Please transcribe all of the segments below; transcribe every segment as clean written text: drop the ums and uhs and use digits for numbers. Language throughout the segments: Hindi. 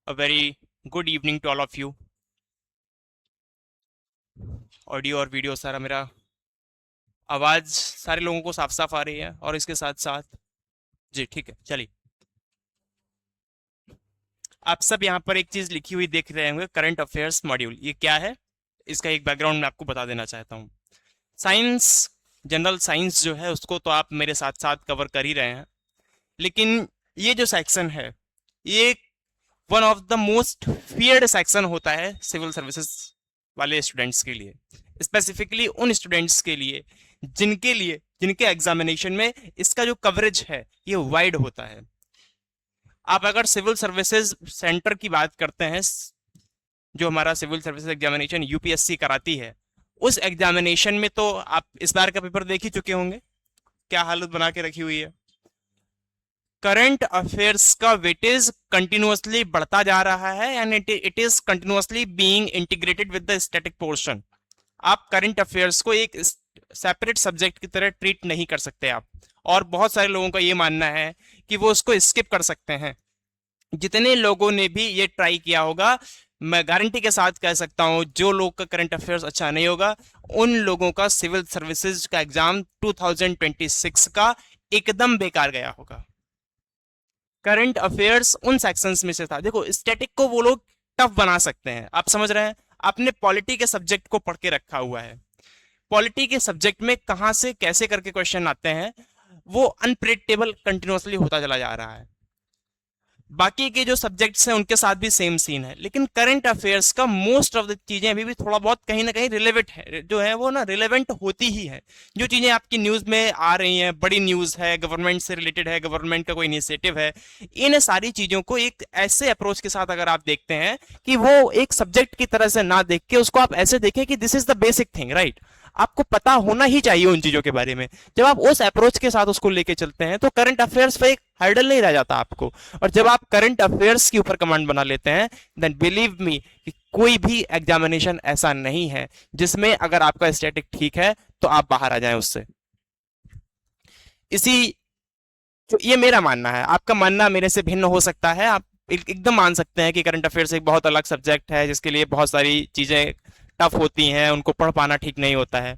A very good evening to all of you. Audio और वीडियो सारा मेरा आवाज़ सारे लोगों को साफ साफ आ रही है और इसके साथ साथ जी ठीक है चलिए। आप सब यहाँ पर एक चीज़ लिखी हुई देख रहे होंगे, करंट अफेयर्स मॉड्यूल। ये क्या है, इसका एक बैकग्राउंड मैं आपको बता देना चाहता हूँ। साइंस, जनरल साइंस जो है उसको तो आप मेरे साथ साथ कवर कर ही रहे हैं, लेकिन ये जो सेक्शन है ये one of the most feared section होता है सिविल सर्विसेज वाले स्टूडेंट्स के लिए, स्पेसिफिकली उन स्टूडेंट्स के लिए जिनके एग्जामिनेशन में इसका जो कवरेज है ये वाइड होता है। आप अगर सिविल सर्विसेज सेंटर की बात करते हैं, जो हमारा सिविल सर्विसेज एग्जामिनेशन यूपीएससी कराती है, उस एग्जामिनेशन में तो आप इस बार का पेपर देख ही चुके होंगे, क्या हालत बना के रखी हुई है। करंट अफेयर्स का वेटेज कंटिन्यूअसली बढ़ता जा रहा है and it is continuously being integrated with the static portion. आप करंट अफेयर्स को एक सेपरेट सब्जेक्ट की तरह ट्रीट नहीं कर सकते आप, और बहुत सारे लोगों का ये मानना है कि वो उसको स्किप कर सकते हैं। जितने लोगों ने भी ये ट्राई किया होगा, मैं गारंटी के साथ कह सकता हूं, जो लोग का करंट अफेयर्स अच्छा नहीं होगा उन लोगों का सिविल सर्विसेज का एग्जाम 2026 का एकदम बेकार गया होगा। करंट अफेयर्स उन सेक्शंस में से था, देखो स्टैटिक को वो लोग टफ बना सकते हैं, आप समझ रहे हैं। आपने पॉलिटी के सब्जेक्ट को पढ़ के रखा हुआ है, पॉलिटी के सब्जेक्ट में कहां से कैसे करके क्वेश्चन आते हैं वो अनप्रेडिक्टेबल कंटिन्यूअसली होता चला जा रहा है। बाकी के जो सब्जेक्ट्स हैं उनके साथ भी सेम सीन है, लेकिन करंट अफेयर्स का मोस्ट ऑफ द चीजें अभी भी थोड़ा बहुत कहीं ना कहीं रिलेवेंट है, जो है वो ना रिलेवेंट होती ही है। जो चीजें आपकी न्यूज में आ रही हैं, बड़ी न्यूज है, गवर्नमेंट से रिलेटेड है, गवर्नमेंट का कोई इनिशिएटिव है, इन सारी चीजों को एक ऐसे अप्रोच के साथ अगर आप देखते हैं कि वो एक सब्जेक्ट की तरह से ना देख के उसको आप ऐसे देखें कि this is the basic thing, right. आपको पता होना ही चाहिए उन चीजों के बारे में। जब आप उस अप्रोच के साथ उसको लेके चलते हैं तो करंट अफेयर्स पे एक हर्डल नहीं रह जाता आपको। और जब आप करंट अफेयर्स के ऊपर कमांड बना लेते हैं, देन बिलीव मी कि कोई भी एग्जामिनेशन ऐसा नहीं है जिसमें अगर आपका स्टैटिक ठीक है तो आप बाहर आ जाएं उससे। इसी जो ये मेरा मानना है, आपका मानना मेरे से भिन्न हो सकता है। आप एकदम मान सकते हैं कि करंट अफेयर्स एक बहुत अलग सब्जेक्ट है जिसके लिए बहुत सारी चीजें टफ होती हैं, उनको पढ़ पाना ठीक नहीं होता है।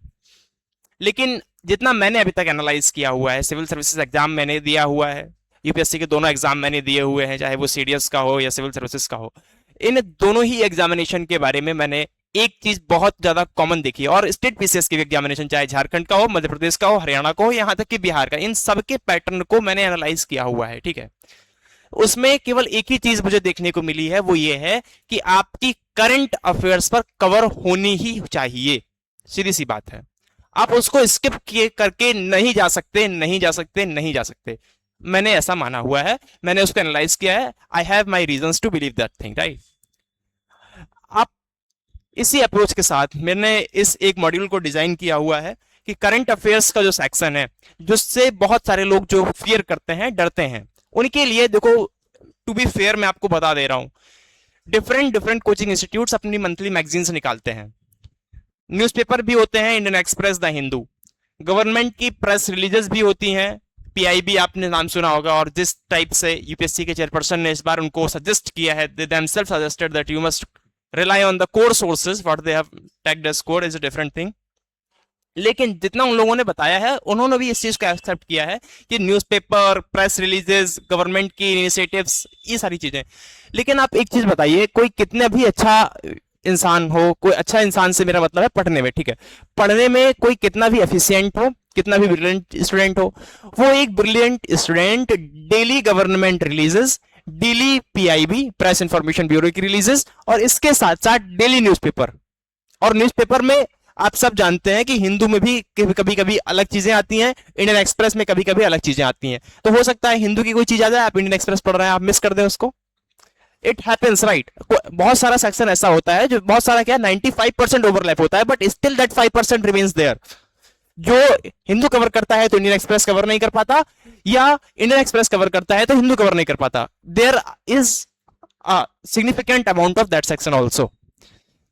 लेकिन जितना मैंने अभी तक एनालाइज किया हुआ है, सिविल सर्विसेज एग्जाम मैंने दिया हुआ है, यूपीएससी के दोनों एग्जाम मैंने दिए हुए हैं, चाहे वो सीडीएस का हो या सिविल सर्विसेज का हो, इन दोनों ही एग्जामिनेशन के बारे में मैंने एक चीज बहुत ज्यादा कॉमन देखी है। और स्टेट पीसीएस के भी एग्जामिनेशन, चाहे झारखंड का हो, मध्य प्रदेश का हो, हरियाणा का हो, यहाँ तक कि बिहार का, इन सबके पैटर्न को मैंने एनालाइज किया हुआ है, ठीक है। उसमें केवल एक ही चीज मुझे देखने को मिली है, वो ये है कि आपकी करंट अफेयर्स पर कवर होनी ही चाहिए, सीधी सी बात है। आप उसको स्किप किए करके नहीं जा सकते, नहीं जा सकते, नहीं जा सकते। मैंने ऐसा माना हुआ है, मैंने उसको एनालाइज किया है। I have my reasons to believe that thing, right. आप इसी अप्रोच के साथ मैंने इस एक मॉड्यूल को डिजाइन किया हुआ है कि करंट अफेयर्स का जो सेक्शन है, जिससे बहुत सारे लोग जो फियर करते हैं, डरते हैं, उनके लिए देखो, टू बी फेयर मैं आपको बता दे रहा हूं, डिफरेंट डिफरेंट कोचिंग इंस्टीट्यूट्स अपनी मंथली मैगजीन्स निकालते हैं, न्यूज़पेपर भी होते हैं, Indian express, the Hindu, government की प्रेस रिलीजेस भी होती हैं, पीआईबी आपने नाम सुना होगा। और जिस टाइप से यूपीएससी के चेयरपर्सन ने इस बार उनको सजेस्ट किया है, they themselves suggested that you must rely on the core sources, what they have tagged as core is a different thing. लेकिन जितना उन लोगों ने बताया है, उन्होंने भी इस चीज को एक्सेप्ट किया है कि न्यूज़पेपर, प्रेस रिलीजेस, गवर्नमेंट की इनिशिएटिव्स, ये सारी चीजें। लेकिन आप एक चीज बताइए, कोई कितना भी अच्छा इंसान हो, कोई अच्छा इंसान से मेरा मतलब है पढ़ने में, ठीक है, पढ़ने में कोई कितना भी एफिशिएंट हो, कितना भी ब्रिलियंट स्टूडेंट हो, वो एक brilliant student daily government releases, daily PIB, press information bureau की रिलीजेस, और इसके साथ साथ डेली न्यूज़पेपर। और न्यूज़पेपर में आप सब जानते हैं कि हिंदू में भी कभी कभी अलग चीजें आती हैं, इंडियन एक्सप्रेस में कभी कभी अलग चीजें आती हैं। तो हो सकता है हिंदू की कोई चीज आ जाए, आप इंडियन एक्सप्रेस पढ़ रहे हैं, आप मिस कर दें उसको। It happens, right. बहुत सारा सेक्शन ऐसा होता है जो बहुत सारा क्या 95% ओवरलैप होता है, but still that 5% remains there. जो हिंदू कवर करता है तो इंडियन एक्सप्रेस कवर नहीं कर पाता, या इंडियन एक्सप्रेस कवर करता है तो हिंदू कवर नहीं कर पाता। There is a significant amount of that section also.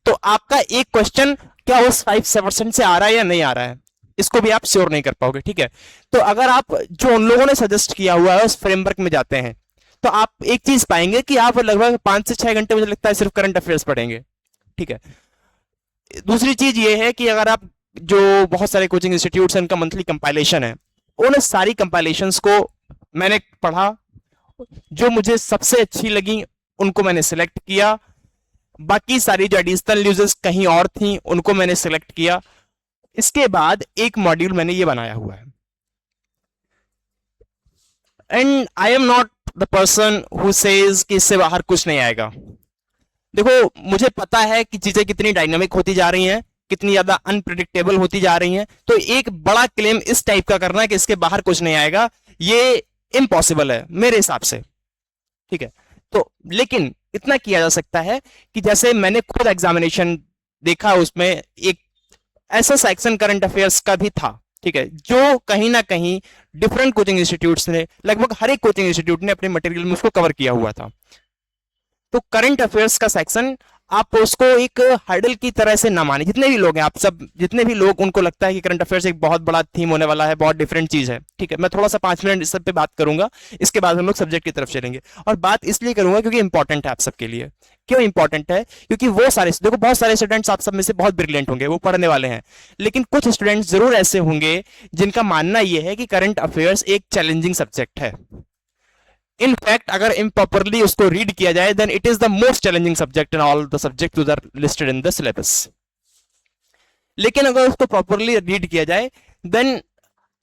तो आपका एक क्वेश्चन क्या उस 5% से आ रहा है या नहीं आ रहा है, इसको भी आप श्योर नहीं कर पाओगे, ठीक है। तो अगर आप जो उन लोगों ने सजेस्ट किया हुआ है उस फ्रेमवर्क में जाते हैं, तो आप एक चीज पाएंगे कि आप लगभग 5 से 6 घंटे मुझे लगता है सिर्फ करंट अफेयर्स पढ़ेंगे। ठीक है। दूसरी चीज ये है कि अगर आप जो बहुत सारे कोचिंग इंस्टीट्यूट्स हैं उनका मंथली कंपाइलेशन है, उन सारी कंपाइलेशंस को मैंने पढ़ा, जो मुझे सबसे अच्छी लगी उनको मैंने सिलेक्ट किया, बाकी सारी जो एडिशनल न्यूज़ेस कहीं और थी उनको मैंने सिलेक्ट किया। इसके बाद एक मॉड्यूल मैंने ये बनाया हुआ है। And I am not the person who says कि इससे बाहर कुछ नहीं आएगा। देखो, मुझे पता है कि चीजें कितनी डायनामिक होती जा रही हैं, कितनी ज्यादा अनप्रिडिक्टेबल होती जा रही हैं, तो एक बड़ा क्लेम इस टाइप का करना है कि इसके बाहर कुछ नहीं आएगा, ये इम्पॉसिबल है मेरे हिसाब से। ठीक है। तो लेकिन इतना किया जा सकता है कि जैसे मैंने खुद एग्जामिनेशन देखा, उसमें एक ऐसा सेक्शन करंट अफेयर्स का भी था, ठीक है, जो कहीं ना कहीं डिफरेंट कोचिंग इंस्टीट्यूट्स ने, लगभग हर एक कोचिंग इंस्टीट्यूट ने अपने मटेरियल में उसको कवर किया हुआ था। तो करंट अफेयर्स का सेक्शन आप उसको एक हर्डल की तरह से ना माने। जितने भी लोग हैं, आप सब जितने भी लोग, उनको लगता है कि करंट अफेयर्स एक बहुत बड़ा थीम होने वाला है, बहुत डिफरेंट चीज है। ठीक है, मैं थोड़ा सा 5 मिनट इस सब पे बात करूंगा, इसके बाद हम लोग सब्जेक्ट की तरफ चलेंगे। और बात इसलिए करूंगा क्योंकि इंपॉर्टेंट है आप सबके लिए। क्यों इंपॉर्टेंट है? क्योंकि वो सारे, देखो, बहुत सारे स्टूडेंट्स आप सब में से बहुत ब्रिलियंट होंगे, वो पढ़ने वाले हैं, लेकिन कुछ स्टूडेंट्स जरूर ऐसे होंगे जिनका मानना यह है कि करंट अफेयर्स एक चैलेंजिंग सब्जेक्ट है। In fact, अगर improperly उसको read किया जाए, then it is the most challenging subject in all the subjects that are listed in the syllabus. लेकिन अगर उसको properly read किया जाए, then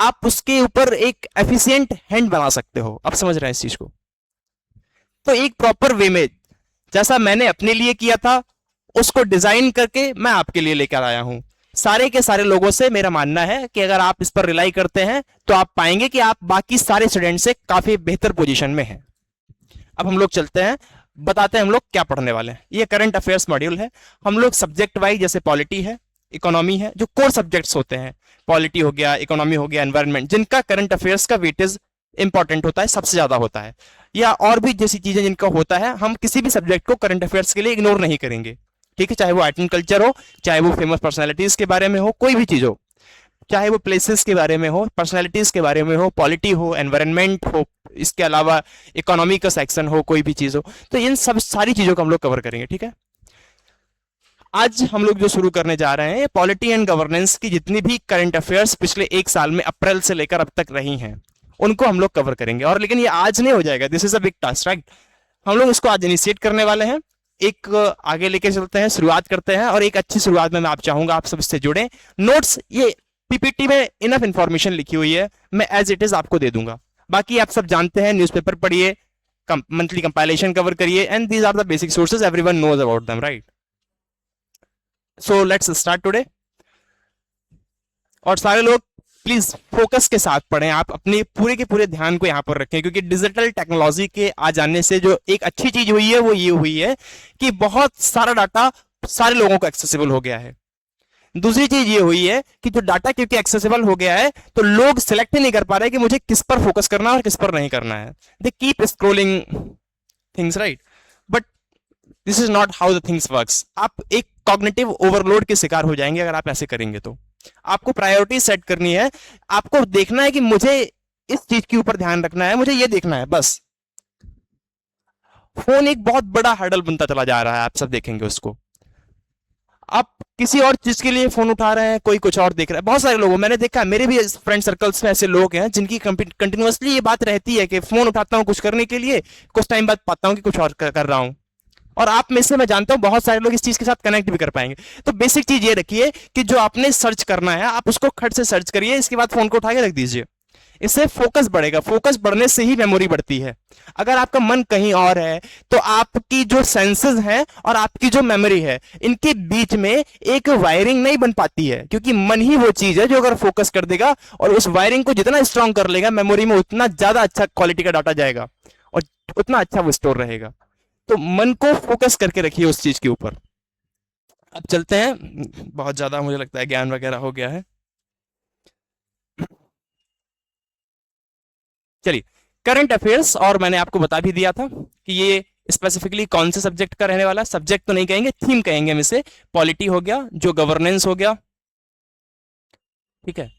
आप उसके ऊपर एक efficient hand बना सकते हो। आप समझ रहे हैं इस चीज को? तो एक proper way में, जैसा मैंने अपने लिए किया था, उसको डिजाइन करके मैं आपके लिए लेकर आया हूं। सारे के सारे लोगों से मेरा मानना है कि अगर आप इस पर रिलाई करते हैं तो आप पाएंगे कि आप बाकी सारे स्टूडेंट से काफी बेहतर पोजीशन में हैं। अब हम लोग चलते हैं, बताते हैं हम लोग क्या पढ़ने वाले हैं। ये करंट अफेयर्स मॉड्यूल है। हम लोग सब्जेक्ट वाइज, जैसे पॉलिटी है, इकोनॉमी है, जो कोर सब्जेक्ट्स होते हैं, पॉलिटी हो गया, इकोनॉमी हो गया, एनवायरमेंट, जिनका करंट अफेयर्स का वेटेज इंपॉर्टेंट होता है, सबसे ज्यादा होता है, या और भी जैसी चीजें जिनका होता है, हम किसी भी सब्जेक्ट को करंट अफेयर्स के लिए इग्नोर नहीं करेंगे। ठीक है, चाहे वो आर्ट एंड कल्चर हो, चाहे वो फेमस पर्सनालिटीज के बारे में हो, कोई भी चीज हो, चाहे वो प्लेसेस के बारे में हो, पर्सनालिटीज के बारे में हो, पॉलिटी हो, एनवायरनमेंट हो, इसके अलावा इकोनॉमी का सेक्शन हो, कोई भी चीज हो, तो इन सब सारी चीजों को हम लोग कवर करेंगे। ठीक है। आज हम लोग जो शुरू करने जा रहे हैं, पॉलिटी एंड गवर्नेंस की जितनी भी करंट अफेयर्स पिछले एक साल में अप्रैल से लेकर अब तक रही हैं, उनको हम लोग कवर करेंगे। और लेकिन ये आज नहीं हो जाएगा, this is a big task, right? हम लोग इसको आज इनिशिएट करने वाले हैं, एक आगे लेके चलते हैं, शुरुआत करते हैं, और एक अच्छी शुरुआत में मैं आप चाहूंगा आप सब इससे जुड़े। नोट्स, ये पीपीटी में इनफ इंफॉर्मेशन लिखी हुई है, मैं एज इट इज आपको दे दूंगा। बाकी आप सब जानते हैं, न्यूज़पेपर पढ़िए, मंथली कंपाइलेशन कवर करिए, and these are the basic sources, everyone knows about them, right? So let's start today. और सारे लोग प्लीज फोकस के साथ पढ़ें, आप अपने पूरे के पूरे ध्यान को यहां पर रखें, क्योंकि डिजिटल टेक्नोलॉजी के आ जाने से जो एक अच्छी चीज हुई है वो ये हुई है कि बहुत सारा डाटा सारे लोगों को एक्सेसिबल हो गया है। दूसरी चीज ये हुई है कि जो डाटा क्योंकि एक्सेसिबल हो गया है, तो लोग सिलेक्ट ही नहीं कर पा रहे कि मुझे किस पर फोकस करना है और किस पर नहीं करना है। They keep scrolling things, right? But this is not how the things works. आप एक कॉग्निटिव ओवरलोड के शिकार हो जाएंगे अगर आप ऐसे करेंगे। तो आपको प्रायोरिटी सेट करनी है, आपको देखना है कि मुझे इस चीज के ऊपर ध्यान रखना है, मुझे ये देखना है, बस। फोन एक बहुत बड़ा हर्डल बनता चला जा रहा है, आप सब देखेंगे उसको। आप किसी और चीज के लिए फोन उठा रहे हैं, कोई कुछ और देख रहा है। बहुत सारे लोगों, मैंने देखा है, मेरे भी फ्रेंड सर्कल्स में ऐसे लोग हैं जिनकी कंटिन्यूअसली ये बात रहती है कि फोन उठाता हूं कुछ करने के लिए, कुछ टाइम बाद पाता हूं कि कुछ और कर रहा हूं। और आप में से मैं जानता हूं बहुत सारे लोग इस चीज के साथ कनेक्ट भी कर पाएंगे। तो बेसिक चीज ये रखिए कि जो आपने सर्च करना है, आप उसको खट से सर्च करिए, इसके बाद फोन को उठा के रख दीजिए। इससे फोकस बढ़ेगा, फोकस बढ़ने से ही मेमोरी बढ़ती है। अगर आपका मन कहीं और है, तो आपकी जो सेंसेस हैं और आपकी जो मेमोरी है, इनके बीच में एक वायरिंग नहीं बन पाती है, क्योंकि मन ही वो चीज है जो अगर फोकस कर देगा और उस वायरिंग को जितना स्ट्रांग कर लेगा, मेमोरी में उतना ज्यादा अच्छा क्वालिटी का डाटा जाएगा और उतना अच्छा वो स्टोर रहेगा। तो मन को फोकस करके रखिए उस चीज के ऊपर। अब चलते हैं, बहुत ज्यादा मुझे लगता है ज्ञान वगैरह हो गया है। चलिए, करंट अफेयर्स, और मैंने आपको बता भी दिया था कि ये स्पेसिफिकली कौन से सब्जेक्ट का रहने वाला है। सब्जेक्ट तो नहीं कहेंगे, थीम कहेंगे हम इसे। पॉलिटी हो गया, जो गवर्नेंस हो गया, ठीक है,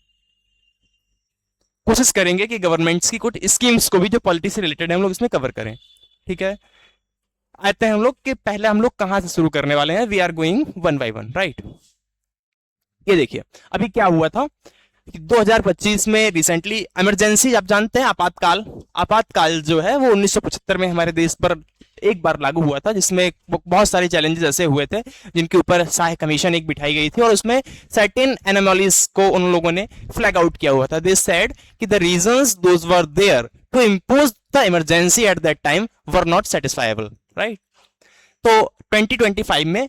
कोशिश करेंगे कि गवर्नमेंट्स की कुछ स्कीम्स को भी जो पॉलिटी से रिलेटेड है हम लोग इसमें कवर करें। ठीक है, आते हैं हम लोग कि पहले हम लोग कहां से शुरू करने वाले हैं। We are going one by one, right. ये देखिए अभी क्या हुआ था कि 2025 में रिसेंटली इमरजेंसी, आप जानते हैं आपातकाल, आपातकाल जो है वो 1975 में हमारे देश पर एक बार लागू हुआ था, जिसमें बहुत सारे चैलेंजेस ऐसे हुए थे जिनके ऊपर शाह कमीशन एक बिठाई गई थी और उसमें सर्टेन एनोमलीज को उन लोगों ने फ्लैग आउट किया हुआ था। दे सेड कि the reasons those were there to impose the emergency at that time were not satisfiable, right. तो 2025 में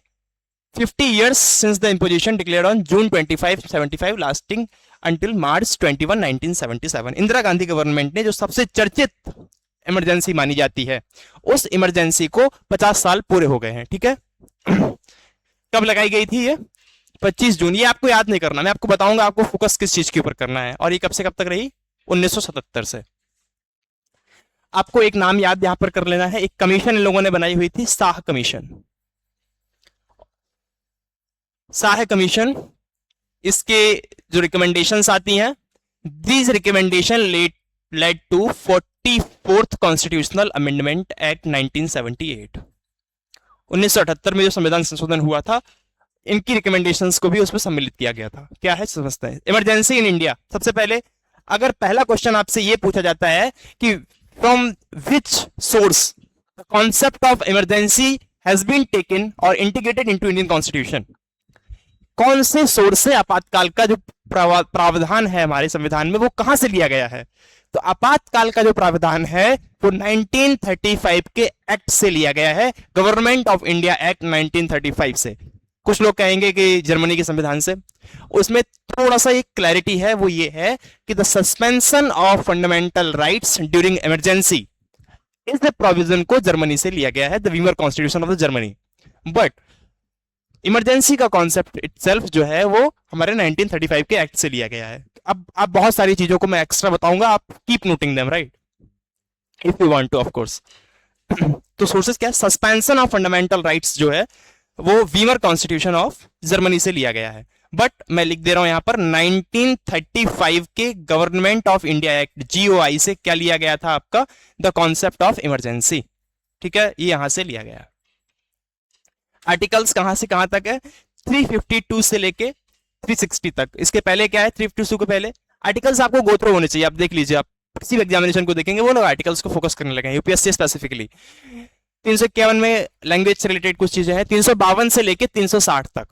50 years since the imposition declared on June 25, 75 lasting until March 21, 1977, Indira Gandhi government ने जो सबसे चर्चित इमरजेंसी मानी जाती है उस इमरजेंसी को 50 साल पूरे हो गए हैं। ठीक है, कब लगाई गई थी ये? 25 जून। ये आपको याद नहीं करना, मैं आपको बताऊंगा आपको फोकस किस चीज के ऊपर करना है। और ये कब से कब तक रही? 1977 से। आपको एक नाम याद यहां पर कर लेना है, एक कमीशन इन लोगों ने बनाई हुई थी, शाह कमीशन। शाह कमीशन, इसके जो रिकमेंडेशंस आती हैं, these recommendation led to 44th constitutional amendment act 1978। 1978 में जो संविधान संशोधन हुआ था, इनकी रिकमेंडेशंस को भी उसमें सम्मिलित किया गया था। क्या है समझते हैं। इमरजेंसी इन इंडिया, सबसे पहले अगर पहला क्वेश्चन आपसे यह पूछा जाता है कि from which source the concept of emergency has been taken or integrated into Indian constitution, कौन से सोर्स से आपातकाल का जो प्रावधान है हमारे संविधान में वो कहां से लिया गया है? तो आपातकाल का जो प्रावधान है वो 1935 के एक्ट से लिया गया है, गवर्नमेंट ऑफ इंडिया एक्ट 1935 से। कुछ लोग कहेंगे कि जर्मनी के संविधान से। उसमें थोड़ा सा एक क्लैरिटी है, वो ये है कि the suspension of fundamental rights during emergency इस प्रोविजन को जर्मनी से लिया गया है, the Weimar constitution of the Germany. But emergency का कॉन्सेप्ट इटसेल्फ जो है वो हमारे 1935 के एक्ट से लिया गया है। अब बहुत सारी चीजों को मैं एक्स्ट्रा बताऊंगा, आप keep noting them, right, if you want to, of course. तो सोर्सेस क्या है? सस्पेंशन ऑफ फंडामेंटल राइट्स जो है वो वीमर कॉन्स्टिट्यूशन ऑफ जर्मनी से लिया गया है। बट मैं लिख दे रहा हूं यहां पर 1935 के government of India act GOI से क्या लिया गया था आपका? The concept of emergency. ठीक है, ये यहां से लिया गया। आर्टिकल्स कहां से कहां तक है? 352 से लेके 360 तक। इसके पहले क्या है? 352 के पहले आर्टिकल्स आपको गो थ्रू होने चाहिए। आप देख लीजिए, आप किसी भी एग्जामिनेशन को देखेंगे वो लोग आर्टिकल्स को फोकस करने लगे हैं, यूपीएससी स्पेसिफिकली। 351 में लैंग्वेज से रिलेटेड कुछ चीजें हैं, 352 से लेके 360 तक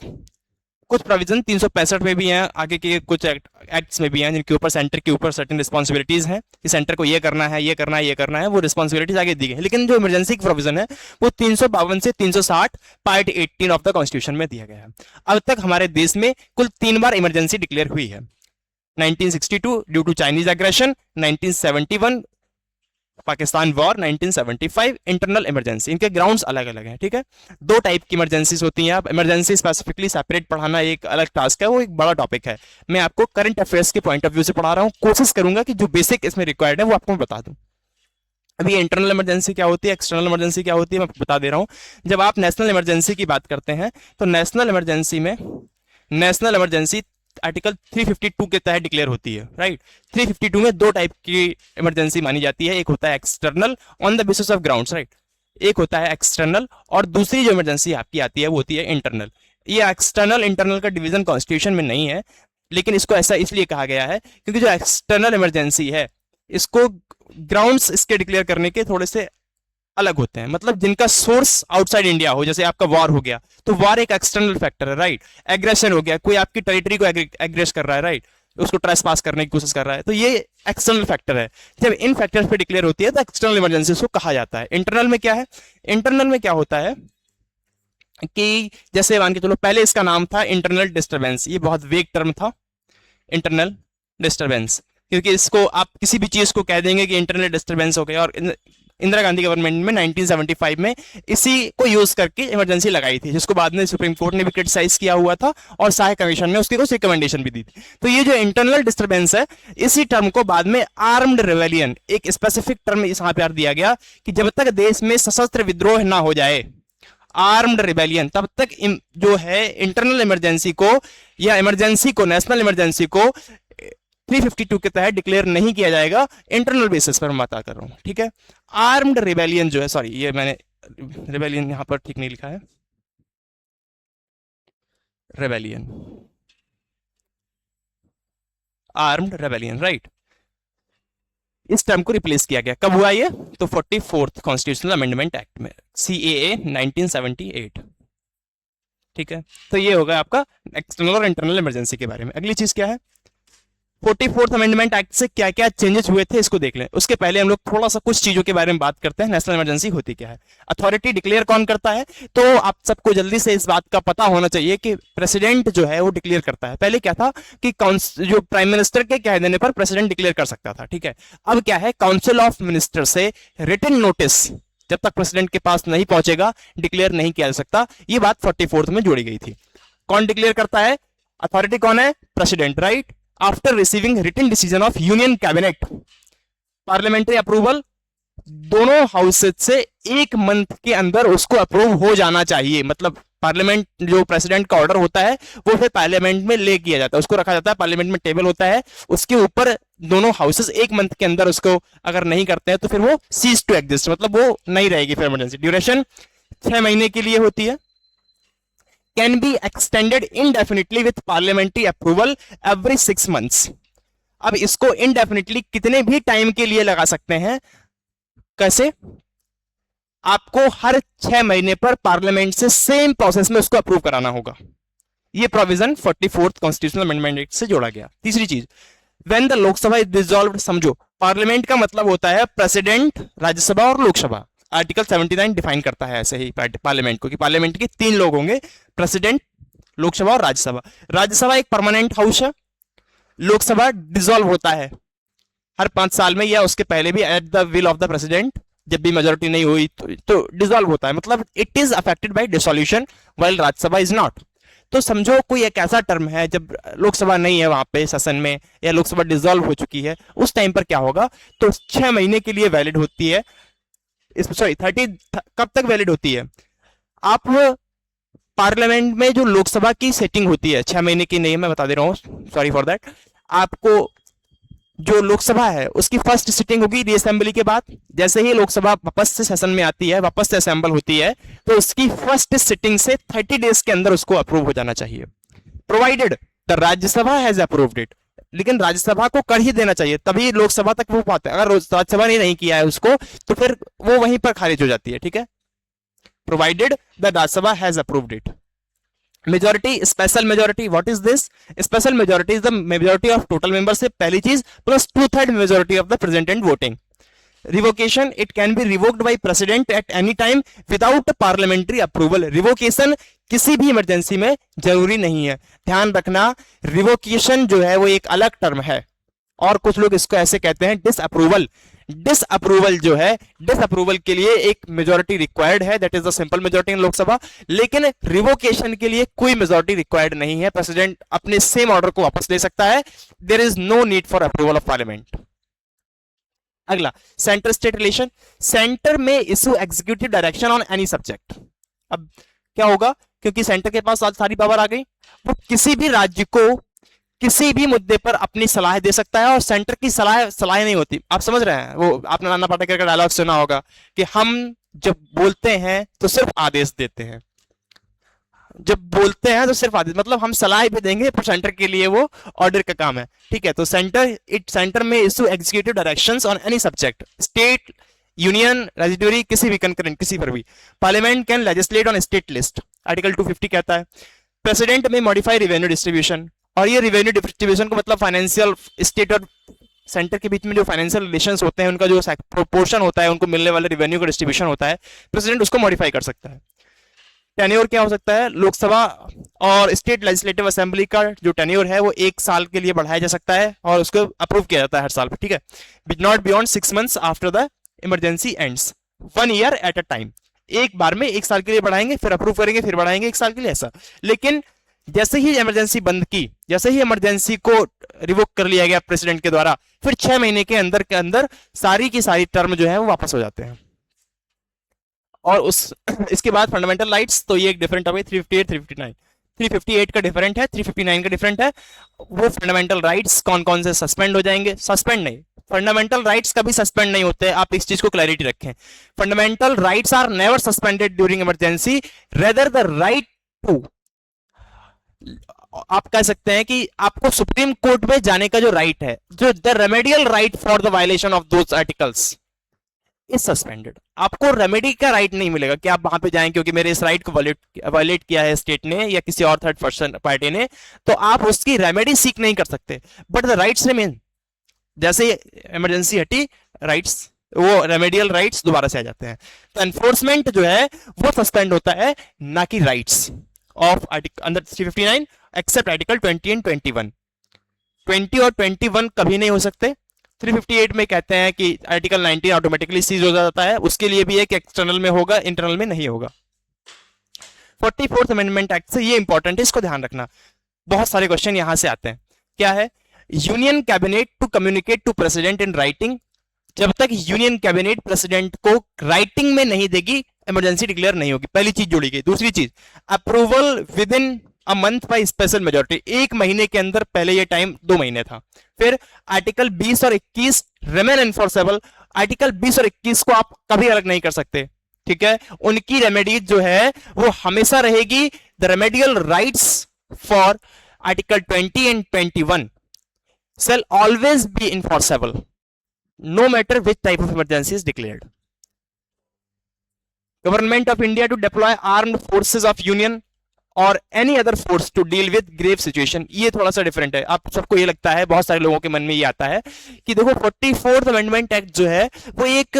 कुछ प्रोविजन 365 में भी हैं, आगे के कुछ एक्ट्स में भी हैं जिनके ऊपर सेंटर के ऊपर सर्टेन रिस्पॉन्सिबिलिटीज हैं कि सेंटर को ये करना है, ये करना है, ये करना है, वो रिस्पॉन्सिबिलिटीज आगे दी गई है। लेकिन जो इमरजेंसी की प्रोविजन है वो 352 से 360 पार्ट 18 ऑफ द कॉन्स्टिट्यूशन में दिया गया है। अब तक हमारे देश में कुल 3 बार इमरजेंसी डिक्लेयर हुई है। 1962 due to Chinese aggression, 1971 Pakistan war, 1975 internal emergency. इनके ग्राउंड्स अलग अलग हैं। ठीक है, 2 टाइप की इमरजेंसीज होती हैं। आप इमरजेंसी स्पेसिफिकली सेपरेट पढ़ाना एक अलग टास्क है, वो एक बड़ा टॉपिक है। मैं आपको करंट अफेयर्स के पॉइंट ऑफ व्यू से पढ़ा रहा हूं, कोशिश करूंगा कि जो बेसिक इसमें रिक्वायर्ड है वो आपको बता दूं। अभी इंटरनल इमरजेंसी क्या होती है, एक्सटर्नल इमरजेंसी क्या होती है, मैं बता दे रहा हूं। जब आप नेशनल इमरजेंसी की बात करते हैं तो नेशनल इमरजेंसी आर्टिकल 352 के तहत डिक्लेयर होती है, राइट। 352 में 2 टाइप की इमरजेंसी मानी जाती है, एक होता है external on the basis of grounds, right, एक होता है एक्सटर्नल, और दूसरी जो इमरजेंसी आपकी आती है वो होती है इंटरनल। ये एक्सटर्नल इंटरनल का डिवीजन कॉन्स्टिट्यूशन में नहीं है, लेकिन इसको ऐसा इसलिए कहा गया है क्योंकि जो एक्सटर्नल इमरजेंसी है इसको ग्राउंड्स इसके डिक्लेयर करने के थोड़े से अलग होते हैं। मतलब जिनका सोर्स आउटसाइड इंडिया हो, जैसे आपका वॉर हो गया तो वॉर एक एक्सटर्नल फैक्टर है, राइट। एग्रेशन हो गया, कोई आपकी टेरिटरी को एग्रेस कर रहा है, राइट, उसको ट्रेस पास करने की कोशिश कर रहा है, तो ये एक्सटर्नल फैक्टर है। जब इन फैक्टर्स पे डिक्लेयर होती है तो एक्सटर्नल इमरजेंसी उसको कहा जाता है। इंटरनल में क्या है? इंटरनल में क्या होता है कि जैसे मान के चलो, पहले इसका नाम था इंटरनल डिस्टर्बेंस। ये बहुत वेग टर्म था, इंटरनल डिस्टर्बेंस, क्योंकि इसको आप किसी भी चीज को कह देंगे कि इंटरनल डिस्टर्बेंस हो गया। और इंदिरा गांधी गवर्नमेंट में 1975 में इसी को यूज करके इमरजेंसी लगाई थी, जिसको बाद में सुप्रीम कोर्ट ने भी क्रिटिसाइज किया हुआ था और शाह कमीशन ने उसकी कुछ रिकमेंडेशन भी दी थी। तो ये जो इंटरनल डिस्टर्बेंस है, इसी टर्म को बाद में आर्म्ड रिवेलियन, एक स्पेसिफिक टर्म यहाँ पे दिया गया कि जब तक देश में सशस्त्र विद्रोह ना हो जाए, आर्म्ड रिबेलियन, तब तक जो है इंटरनल इमरजेंसी को या इमरजेंसी को, नेशनल इमरजेंसी को 352 के तहत डिक्लेयर नहीं किया जाएगा, इंटरनल बेसिस पर मैं बात कर रहा हूं, ठीक है। आर्म्ड रिबेलियन जो है, सॉरी ये मैंने रिबेलियन यहां पर ठीक नहीं लिखा है, रेबेलियन, आर्म्ड रेबेलियन, राइट। इस टर्म को रिप्लेस किया गया, कब हुआ ये? तो 44th कॉन्स्टिट्यूशनल अमेंडमेंट एक्ट में, CAA 1978, ठीक है। तो ये होगा आपका एक्सटर्नल और इंटरनल इमरजेंसी के बारे में। अगली चीज क्या है, 44th अमेंडमेंट एक्ट से क्या क्या चेंजेस हुए थे इसको देख लें। उसके पहले हम लोग थोड़ा सा कुछ चीजों के बारे में बात करते हैं। नेशनल इमरजेंसी होती क्या है, अथॉरिटी डिक्लेयर कौन करता है? तो आप सबको जल्दी से इस बात का पता होना चाहिए कि प्रेसिडेंट जो है वो डिक्लेयर करता है। पहले क्या था कि जो प्राइम मिनिस्टर के कह देने पर प्रेसिडेंट डिक्लेयर कर सकता था, ठीक है। अब क्या है, काउंसिल ऑफ मिनिस्टर से रिटन नोटिस जब तक प्रेसिडेंट के पास नहीं पहुंचेगा डिक्लेयर नहीं किया जा सकता। ये बात 44th में जोड़ी गई थी। कौन डिक्लेयर करता है? अथॉरिटी कौन है? President, right. After receiving written decision of union cabinet, parliamentary approval दोनों हाउसेज से 1 मंथ के अंदर उसको अप्रूव हो जाना चाहिए। मतलब पार्लियामेंट जो प्रेसिडेंट का ऑर्डर होता है वो फिर पार्लियामेंट में ले किया जाता है, उसको रखा जाता है, पार्लियामेंट में टेबल होता है, उसके ऊपर दोनों हाउसेस 1 मंथ के अंदर उसको अगर नहीं करते हैं तो फिर वो सीज टू एग्जिस्ट, मतलब वो नहीं रहेगी फिर इमरजेंसी। ड्यूरेशन 6 महीने के लिए होती है। Can be extended indefinitely with parliamentary approval every 6 months। अब इसको इनडेफिनिटली कितने भी टाइम के लिए लगा सकते हैं, कैसे? आपको हर 6 महीने पर पार्लियामेंट से सेम प्रोसेस में उसको अप्रूव कराना होगा। ये provision 44th constitutional amendment act से जोड़ा गया। तीसरी चीज, when the Lok Sabha is dissolved, समझो पार्लियामेंट का मतलब होता है प्रेसिडेंट, राज्यसभा और लोकसभा। आर्टिकल 79 डिफाइन करता है ऐसे ही पार्लियामेंट को कि पार्लियामेंट के 3 लोग होंगे, प्रेसिडेंट, लोकसभा और राज्यसभा। राज्यसभा एक परमानेंट हाउस है, लोकसभा डिसॉल्व होता है हर 5 साल में या उसके पहले भी at the will of the president, जब भी मेजोरिटी नहीं हुई तो डिसॉल्व होता है, मतलब it is affected by dissolution while Rajya Sabha is not. तो समझो कोई एक ऐसा टर्म है जब लोकसभा नहीं है वहां पे सेशन में या लोकसभा डिसॉल्व हो चुकी है, उस टाइम पर क्या होगा, तो 6 महीने के लिए वैलिड होती है, सॉरी 30 कब तक वैलिड होती है? आप पार्लियामेंट में जो लोकसभा की सेटिंग होती है 6 महीने की नहीं, मैं बता दे रहा हूं, सॉरी फॉर दैट। आपको जो लोकसभा है उसकी फर्स्ट सिटिंग होगी रीअसेंबली के बाद, जैसे ही लोकसभा वापस से सेशन में आती है, वापस से असेंबल होती है, तो उसकी फर्स्ट सिटिंग से 30 डेज के अंदर उसको अप्रूव हो जाना चाहिए, provided the Rajya Sabha has approved it. लेकिन राज्यसभा को कर ही देना चाहिए तभी लोकसभा तक वो पाते हैं। अगर राज्यसभा ने नहीं किया है उसको तो फिर वो वहीं पर खारिज हो जाती है, ठीक है। Provided the Rajya Sabha has approved it. Majority, special majority, what is this? Special majority is the majority of total membership, पहली चीज, plus 2/3 majority of the present and voting. Revocation, it can be revoked by president at any time without parliamentary approval. Revocation किसी भी इमरजेंसी में जरूरी नहीं है, ध्यान रखना। रिवोकेशन जो है वो एक अलग टर्म है और कुछ लोग इसको ऐसे कहते हैं डिसअप्रूवल। डिसअप्रूवल जो है, डिसअप्रूवल के लिए एक मेजोरिटी रिक्वायर्ड है, that is the simple majority in Lok Sabha. लेकिन रिवोकेशन के लिए कोई मेजोरिटी रिक्वायर्ड नहीं है, प्रेसिडेंट अपने सेम ऑर्डर को वापस ले सकता है। There is no need for approval of parliament. अगला, सेंटर स्टेट रिलेशन। सेंटर में issue executive direction on any subject. अब क्या होगा, क्योंकि सेंटर के पास आज सारी पावर आ गई, वो किसी भी राज्य को किसी भी मुद्दे पर अपनी सलाह दे सकता है, और सेंटर की सलाह नहीं होती। आप समझ रहे हैं, वो आपने नाना पाटेकर का डायलॉग सुना होगा कि हम जब बोलते हैं तो सिर्फ आदेश देते हैं, जब बोलते हैं तो सिर्फ आदेश, मतलब हम सलाह भी देंगे पर सेंटर के लिए वो ऑर्डर का काम है, ठीक है। तो सेंटर में issue executive directions on any subject, state, union, residuary, किसी भी कंकरेंट, किसी पर भी। Parliament can legislate on state list, article 250 कहता है। प्रेसिडेंट में मॉडिफाई रेवेन्यू डिस्ट्रीब्यूशन, और ये रेवेन्यू डिस्ट्रीब्यूशन को मतलब फाइनेंशियल, स्टेट और सेंटर के बीच में जो फाइनेंशियल रिलेशंस होते हैं उनका जो प्रोपोर्शन होता है, उनको मिलने वाले रेवेन्यू का डिस्ट्रीब्यूशन होता है, प्रेसिडेंट उसको मॉडिफाई कर सकता है। टेन्योर क्या हो सकता है, लोकसभा और स्टेट लेजिस्लेटिव असेंबली का जो टेन्योर है वो 1 साल के लिए बढ़ाया जा सकता है और उसको अप्रूव किया जाता है हर साल, ठीक है। Not beyond 6 months after the emergency ends, 1 year at a time. एक बार में 1 साल के लिए बढ़ाएंगे, फिर अप्रूव करेंगे, फिर बढ़ाएंगे 1 साल के लिए, ऐसा। लेकिन जैसे ही इमरजेंसी बंद की, जैसे ही इमरजेंसी को रिवोक कर लिया गया प्रेसिडेंट के द्वारा, फिर 6 महीने के अंदर सारी की सारी टर्म जो है वो वापस हो जाते हैं। और इसके बाद फंडामेंटल राइट्स, तो ये एक डिफरेंट टॉपिक 358 359। 358 का डिफरेंट है, 359 का डिफरेंट है। वो फंडामेंटल राइट्स कौन कौन से सस्पेंड हो जाएंगे, सस्पेंड नहीं, फंडामेंटल राइट्स कभी सस्पेंड नहीं होते, आप इस चीज को क्लैरिटी रखें। Fundamental rights are never suspended during emergency, rather the right to, आप कह सकते हैं कि आपको सुप्रीम कोर्ट में जाने का जो राइट है, जो the remedial right for the violation of those articles is suspended. आपको रेमेडी का राइट नहीं मिलेगा कि आप वहां पे जाएं क्योंकि मेरे इस राइट को वायलेट किया है स्टेट ने या किसी और थर्ड पर्सन पार्टी ने, तो आप उसकी रेमेडी सीख नहीं कर सकते, बट द राइट्स रिमेन। जैसे इमरजेंसी हटी, राइट्स, वो रेमेडियल राइट्स दोबारा से आ जाते हैं। तो एनफोर्समेंट जो है वो सस्पेंड होता है, ना कि rights of article under 359 except article 20 and 21। 20 और 21 कभी नहीं हो सकते। 358 में कहते हैं कि आर्टिकल 19 ऑटोमेटिकली सीज हो जाता है, उसके लिए भी है कि एक्सटर्नल में होगा, इंटरनल में नहीं होगा। 44th अमेंडमेंट एक्ट से, ये इंपॉर्टेंट है, इसको ध्यान रखना, बहुत सारे क्वेश्चन यहां से आते हैं। क्या है? Union cabinet to communicate to president in writing, जब तक यूनियन कैबिनेट प्रेसिडेंट को राइटिंग में नहीं देगी इमरजेंसी डिक्लेयर नहीं होगी, पहली चीज जोड़ी गई। दूसरी चीज, approval with in a month by special majority, एक महीने के अंदर, पहले ये टाइम 2 महीने था। फिर आर्टिकल 20 और 21 रिमेन एनफोर्सेबल, आर्टिकल 20 और 21 को आप कभी अलग नहीं कर सकते, ठीक है। उनकी रेमेडीज जो है वो हमेशा रहेगी, the remedial rights for article 20 and 21 shall always be enforceable no matter which type of emergency is declared. Government of India to deploy armed forces of union or any other force to deal with grave situation, ये थोड़ा सा डिफरेंट है। आप सबको ये लगता है, बहुत सारे लोगों के मन में ये आता है कि देखो 44th अमेंडमेंट एक्ट जो है वो एक,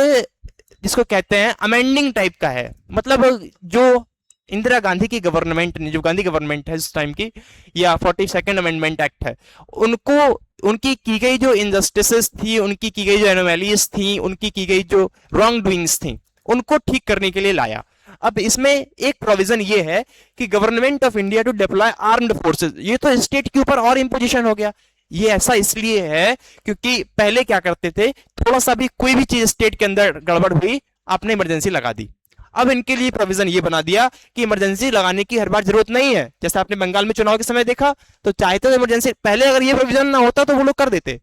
जिसको कहते हैं अमेंडिंग टाइप का है, मतलब जो इंदिरा गांधी की गवर्नमेंट ने, जो गांधी गवर्नमेंट है उस टाइम की, या 42nd अमेंडमेंट एक्ट है, उनको उनकी की गई जो इनजस्टिसेस थी, उनकी की गई जो एनोमैलीज थी, उनकी की गई जो रॉन्ग डूइंग्स थी, उनको ठीक करने के लिए लाया। अब इसमें एक प्रोविजन ये है कि government of India to deploy armed forces, ये तो स्टेट के ऊपर और इंपोजिशन हो गया। ये ऐसा इसलिए है क्योंकि पहले क्या करते थे, थोड़ा सा भी कोई भी चीज स्टेट के अंदर गड़बड़ हुई, आपने इमरजेंसी लगा दी। अब इनके लिए प्रोविजन ये बना दिया कि इमरजेंसी लगाने की हर बार जरूरत नहीं है। जैसे आपने बंगाल में चुनाव के समय देखा, तो चाहते तो इमरजेंसी, पहले अगर ये प्रोविजन ना होता तो वो लोग कर देते,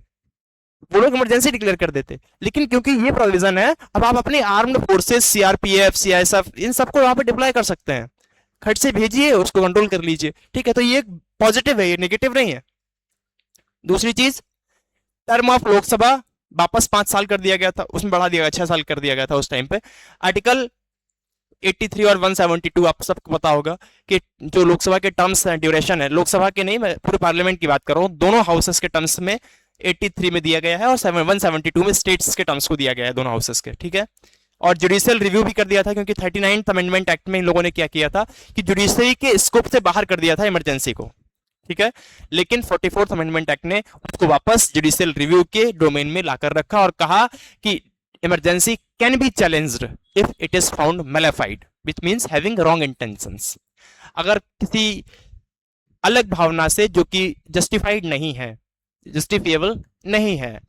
वो लोग इमरजेंसी डिक्लेयर कर देते, लेकिन क्योंकि ये प्रोविजन है, अब आप अपने आर्म्ड फोर्सेस, सीआरपीएफ, सीआईएसएफ, इन सबको वहां पे डिप्लॉय कर सकते हैं। खट से भेजिए, उसको कंट्रोल कर लीजिए, ठीक है। तो ये पॉजिटिव है, ये नेगेटिव नहीं है। दूसरी चीज, टर्म ऑफ लोकसभा वापस 5 साल कर दिया गया था, उसमें बढ़ा दिया गया, 6 साल कर दिया गया था उस टाइम पे। आर्टिकल 83 और 172 आप सबको पता होगा कि जो लोकसभा के टर्म्स हैं, ड्यूरेशन है, लोकसभा के नहीं, मैं पूरे पार्लियामेंट की बात कर रहा हूं, दोनों हाउसेस के टर्म्स में 83 में दिया गया है और 172 में स्टेट्स के टर्म्स को दिया गया है, दोनों हाउसेस के, ठीक है। और जुडिशियल रिव्यू भी कर दिया था, क्योंकि 39th अमेंडमेंट एक्ट में इन लोगों ने क्या किया था कि जुडिशरी के स्कोप से बाहर कर दिया था इमरजेंसी को, ठीक है। लेकिन 44th अमेंडमेंट एक्ट ने उसको वापस जुडिशियल रिव्यू के डोमेन में लाकर रखा और कहा कि emergency can be challenged if it is found malafide, which means having wrong intentions. अगर किसी अलग भावना से, जो कि जस्टिफाइड नहीं है, जस्टिफिएबल नहीं है,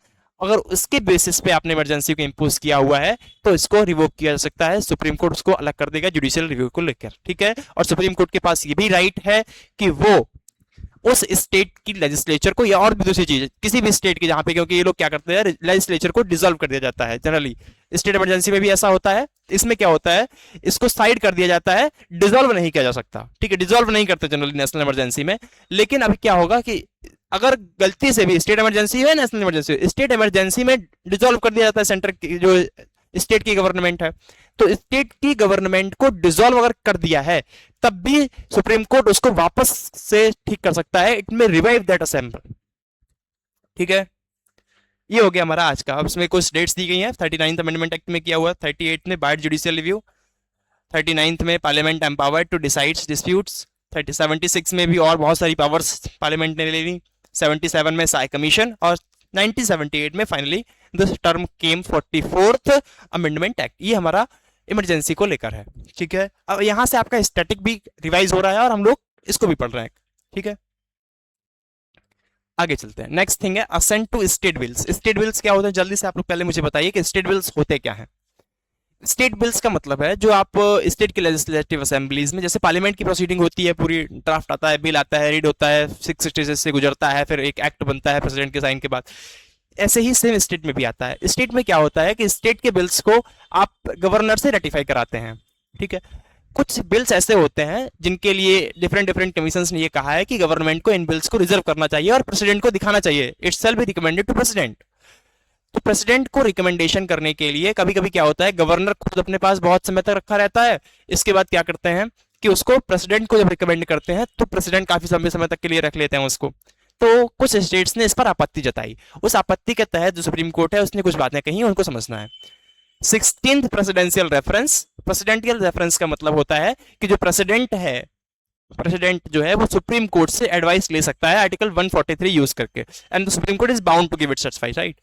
अगर उसके बेसिस पे आपने इमरजेंसी को इंपोज किया हुआ है, तो इसको रिवोक किया जा सकता है। सुप्रीम कोर्ट उसको अलग कर देगा जुडिशियल रिव्यू को लेकर, ठीक है। और सुप्रीम कोर्ट के पास ये भी राइट है कि वो उस स्टेट की लेजिस्लेचर को, या और भी दूसरी चीज, किसी भी स्टेट की, जहां पे, क्योंकि ये लोग क्या करते हैं, लेजिस्लेचर को डिसॉल्व कर दिया जाता है जनरली, स्टेट इमरजेंसी में भी ऐसा होता है। इसमें क्या होता है, इसको साइड कर दिया जाता है, डिसॉल्व नहीं किया जा सकता, ठीक है। डिसॉल्व नहीं करते जनरली नेशनल इमरजेंसी में। लेकिन अभी क्या होगा कि अगर गलती से भी स्टेट इमरजेंसी है, नेशनल इमरजेंसी, स्टेट इमरजेंसी में डिसॉल्व कर दिया जाता है सेंटर की, जो स्टेट की गवर्नमेंट है, तो स्टेट की गवर्नमेंट को डिसॉल्व अगर कर दिया है, तब भी सुप्रीम कोर्ट उसको वापस से ठीक कर सकता है। इट में रिवाइव दैट असेंबली, ठीक है। ये हो गया हमारा आज का। अब इसमें कुछ डेट्स दी गई हैं। 39th अमेंडमेंट एक्ट में किया हुआ, 38 में बाइट जुडिशियल रिव्यू, 39th में parliament empowered to decide disputes, 76 में भी और बहुत सारी पावर्स पार्लियामेंट ने ले ली, 77 में साई कमीशन, और 1978 में finally this term came 44th amendment act. ये हमारा इमरजेंसी को लेकर है, ठीक है। अब यहां से आपका स्टैटिक भी रिवाइज हो रहा है और हम लोग इसको भी पढ़ रहे हैं, ठीक है। आगे चलते हैं। नेक्स्ट थिंग है assent to state bills. State bills क्या होते हैं, जल्दी से आप लोग पहले मुझे बताइए कि स्टेट बिल्स होते क्या हैं। स्टेट बिल्स का मतलब है जो आप स्टेट के लेजिस्लेटिव असेंबलीज में, जैसे पार्लियामेंट की प्रोसीडिंग होती है, पूरी ड्राफ्ट आता है, बिल आता है, रीड होता है, 6 स्टेजेस से गुजरता है, फिर एक एक्ट बनता है प्रेसिडेंट के साइन के बाद। ऐसे ही सेम स्टेट में भी आता है। स्टेट में क्या होता है कि स्टेट के बिल्स को आप गवर्नर से रेटिफाई कराते हैं, ठीक है। कुछ बिल्स ऐसे होते हैं जिनके लिए डिफरेंट डिफरेंट कमीशंस ने ये कहा है कि गवर्नमेंट को इन बिल्स को रिजर्व करना चाहिए और प्रेसिडेंट को दिखाना चाहिए, it shall be recommended to president. तो प्रेसिडेंट को रिकमेंडेशन करने के लिए कभी कभी क्या होता है, गवर्नर खुद अपने पास बहुत समय तक रखा रहता है, इसके बाद क्या करते हैं कि उसको प्रेसिडेंट को जब रिकमेंड करते हैं तो प्रेसिडेंट काफी लंबे समय तक के लिए रख लेते हैं उसको। तो कुछ स्टेट्स ने इस पर आपत्ति जताई, उस आपत्ति के तहत जो सुप्रीम कोर्ट है उसने कुछ बातें कही, उनको समझना है। 16th presidential reference. Presidential reference का मतलब होता है कि जो प्रेसिडेंट है, प्रेसिडेंट जो है वो सुप्रीम कोर्ट से एडवाइस ले सकता है आर्टिकल 143 यूज करके, and the supreme Court is bound to give it certify, right.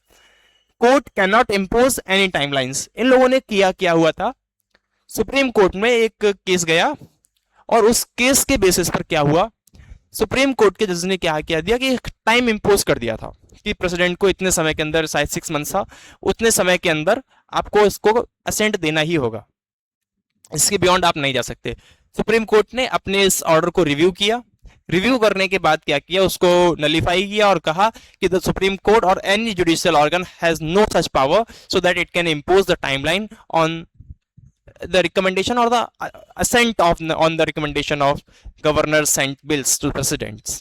Court can not impose any timelines. इन लोगों ने क्या हुआ था, सुप्रीम कोर्ट में एक केस गया और उस केस के बेसिस पर क्या हुआ, सुप्रीम कोर्ट के जज ने क्या दिया कि टाइम इंपोज कर दिया था कि प्रेसिडेंट को इतने समय के अंदर, शायद 6 मंथ था, उतने समय के अंदर आपको इसको असेंट देना ही होगा, इसके बियॉन्ड आप नहीं जा सकते। सुप्रीम कोर्ट ने अपने इस ऑर्डर को रिव्यू किया, रिव्यू करने के बाद क्या किया, उसको नलीफाई किया और कहा कि द सुप्रीम कोर्ट और any judicial organ has no such power so that it can impose the timeline on the recommendation or the assent of on the recommendation of governor sent bills to presidents।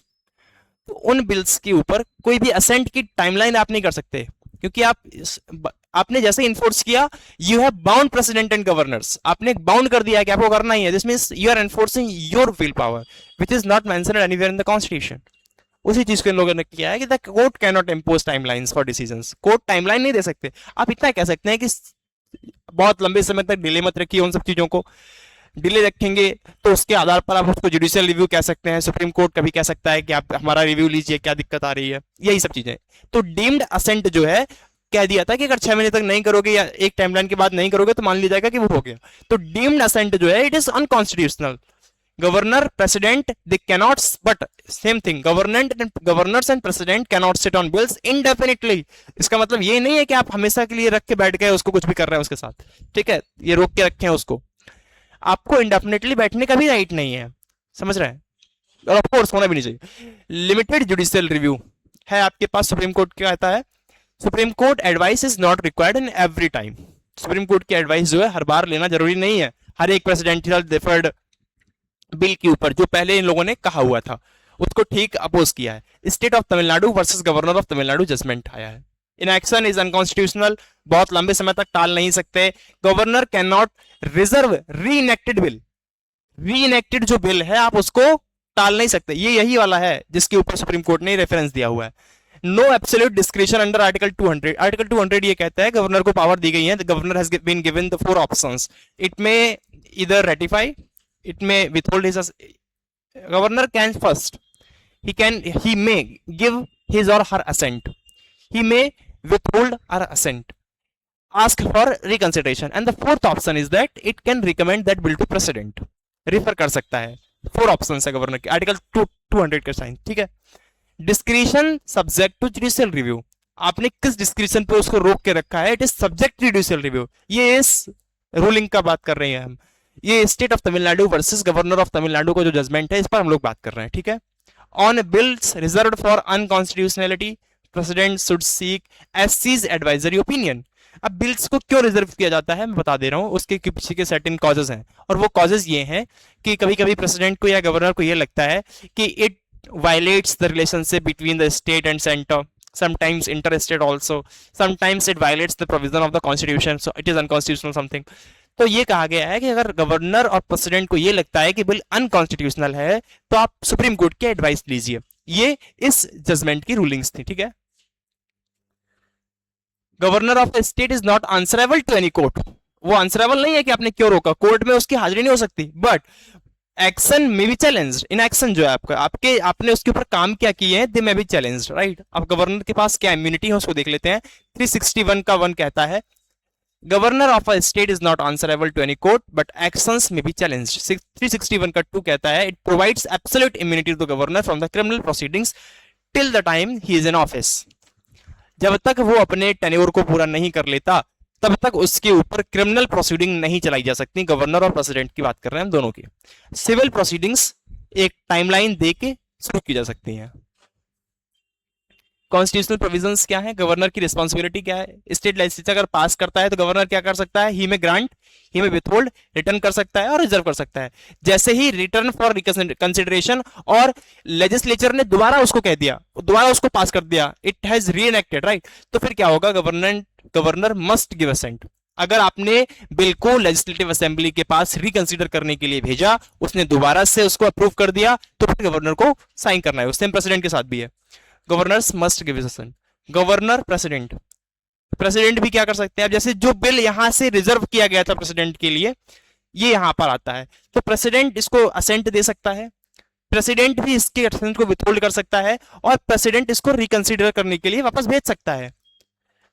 तो उन बिल्स के ऊपर कोई भी असेंट की टाइमलाइन आप नहीं कर सकते, क्योंकि आपने जैसे इन्फोर्स किया, you have bound president and governors, आपने बाउंड कर दिया कि आपको करना ही है। This means you are enforcing your will power which is not mentioned anywhere in the constitution. उसी चीज को इन लोगों ने किया है कि the court can not impose timelines for decisions. Court timeline नहीं दे सकते। आप इतना कह सकते हैं कि बहुत लंबे समय तक डिले मत रखिए, उन सब चीजों को डिले रखेंगे तो उसके आधार पर आप उसको जुडिशियल रिव्यू कह सकते हैं। सुप्रीम कोर्ट कभी कह सकता है कि आप हमारा रिव्यू लीजिए, क्या दिक्कत आ रही है, यही सब चीजें। तो डीम्ड असेंट जो है, कह दिया था कि अगर 6 महीने तक नहीं करोगे या एक टाइमलाइन के बाद नहीं करोगे तो मान लिया जाएगा कि वो हो गया। तो डीम्ड असेंट जो है, it is unconstitutional. Governor, president, they cannot, but same thing, governors and president cannot sit on bills indefinitely. इसका मतलब ये नहीं है कि आप हमेशा के लिए रख के बैठ गए, उसको कुछ भी कर रहे हैं उसके साथ, ठीक है, ये रोक के रखे हैं उसको। आपको इंडेफिनिटली बैठने का भी राइट नहीं है, समझ रहे हैं, और ऑफ कोर्स होना भी नहीं चाहिए। लिमिटेड जुडिशियल रिव्यू है आपके पास। सुप्रीम कोर्ट क्या कहता है, supreme court advice is not required in every time. Supreme court की एडवाइस जो है हर बार लेना जरूरी नहीं है, हर एक प्रेसिडेंशियल डिफर्ड बिल के ऊपर जो पहले इन लोगों ने कहा हुआ था उसको ठीक अपोज किया है। State of Tamil Nadu versus governor of Tamil Nadu judgment आया है। इनएक्शन इज अनकॉन्स्टिट्यूशनल, बहुत लंबे समय तक टाल नहीं सकते। गवर्नर कैन नॉट रिजर्व री इनेक्टेड बिल, री इनेक्टेड जो बिल है आप उसको टाल नहीं सकते। ये यही वाला है जिसके ऊपर सुप्रीम कोर्ट ने रेफरेंस दिया हुआ है। No absolute description under article 200। Article 200 ये कहता है गवर्नर को पावर दी गई है, governor has been given the 4 options, it may either ratify, it may withhold his governor can first he may give his or her assent, he may withhold her assent, ask for reconsideration, and the 4th option is that it can recommend that bill to president, refer कर सकता है। 4 ऑप्शंस है गवर्नर के, आर्टिकल 200 का साइन, ठीक है। Discretion subject to judicial review, आपने किस डिस्क्रिशन पे उसको रोक के रखा है, it is subject to judicial review. ये इस रूलिंग का बात कर रहे हैं हम, ये state of Tamil Nadu versus governor of Tamil Nadu का जो जजमेंट है इस पर हम लोग बात कर रहे हैं, ठीक है। On bills reserved for unconstitutionality president should seek एससीज एडवाइजरी ओपिनियन। अब बिल्स को क्यों रिजर्व किया जाता है मैं बता दे रहा हूं, उसके पीछे के सर्टेन कॉजेज हैं, और वो कॉजेज ये हैं कि कभी कभी प्रेसिडेंट को या गवर्नर को ये लगता है कि it violets the relationship between the state and centre, sometimes interstate also, sometimes it violates the provision of the constitution, so it is unconstitutional something। तो ये कहा गया है कि अगर गवर्नर और प्रेसिडेंट को ये लगता है कि बिल अनकॉन्स्टिट्यूशनल है तो आप सुप्रीम कोर्ट की एडवाइस लीजिए। ये इस जजमेंट की रूलिंग्स थी, ठीक है। Governor of the state is not answerable to any court, वो आंसरेबल नहीं है कि आपने क्यों रोका, कोर्ट में उसकी हाजिरी नहीं हो सकती, बट एक्शन में भी चैलेंज। इन एक्शन जो है आपके आपने उसके ऊपर काम क्या किए हैं, दे में भी चैलेंज, राइट। अब गवर्नर के पास क्या इम्यूनिटी है उसको देख लेते हैं। 361 का 1 कहता है governor of a state is not answerable to any court but actions may be challenge. 361 का 2 कहता है it provides absolute immunity to governor from the criminal proceedings till the time he is in office. जब तक वो अपने टेन्योर को पूरा नहीं कर लेता तब तक उसके ऊपर क्रिमिनल प्रोसीडिंग नहीं चलाई जा सकती। गवर्नर और प्रेसिडेंट की बात कर रहे हैं हम दोनों की। सिविल प्रोसीडिंग्स एक टाइमलाइन दे के शुरू की जा सकती हैं। कॉन्स्टिट्यूशनल प्रोविजंस क्या है, गवर्नर की रिस्पॉन्सिबिलिटी क्या है, स्टेट लेजिस्लेचर अगर पास करता है तो गवर्नर क्या कर सकता है, ही में ग्रांट, ही में विथहोल्ड, रिटर्न कर सकता है और रिजर्व कर सकता है। जैसे ही रिटर्न फॉर कंसिडरेशन और लेजिस्लेचर ने दोबारा उसको कह दिया, दोबारा उसको पास कर दिया, इट हैज री एनेक्टेड, राइट, तो फिर क्या होगा, गवर्नर मस्ट गिव असेंट। अगर आपने बिल को लेजिस्लेटिव असेंबली के पास रिकंसीडर करने के लिए भेजा, उसने दोबारा से उसको अप्रूव कर दिया, तो फिर गवर्नर को साइन करना है। सेम प्रेसिडेंट के साथ भी है, governors must give assent. Governor, president, president भी क्या कर सकते हैं, अब जैसे जो बिल यहां से रिजर्व किया गया था प्रेसिडेंट के लिए, ये यहां पर आता है, तो प्रेसिडेंट इसको असेंट दे सकता है, प्रेसिडेंट भी इसके असेंट को विथहोल्ड कर सकता है, और प्रेसिडेंट इसको रिकंसीडर करने के लिए वापस भेज सकता है।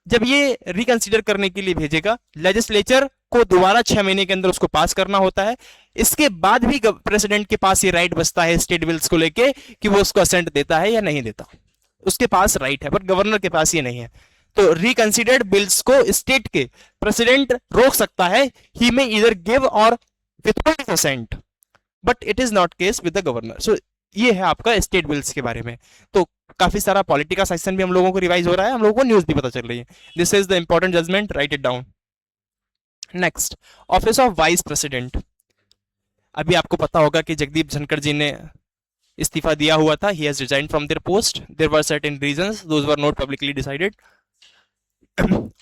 जब ये रिकंसीडर करने के लिए भेजेगा, लेजिस्लेचर को दोबारा 6 महीने के अंदर उसको पास करना होता है। इसके बाद भी प्रेसिडेंट के पास ये राइट बचता है स्टेट बिल्स को लेके कि वो उसको असेंट देता है या नहीं देता, उसके पास राइट है, बट गवर्नर के पास ये नहीं है। तो रिकंसीडर्ड बिल्स को स्टेट के प्रेसिडेंट रोक सकता है, ही में either give or withhold assent, but it is not case with the governor. So ये है आपका स्टेट बिल्स के बारे में। तो काफी सारा पॉलिटिका सेक्शन भी हम लोगों को रिवाइज हो रहा है, हम लोगों को न्यूज भी पता चल रही है। This is the important judgment, write it down. Next, office of vice president. अभी आपको पता होगा कि जगदीप धनखड़ जी ने इस्तीफा दिया हुआ था, he has resigned from their post, there were certain reasons, those were not publicly decided।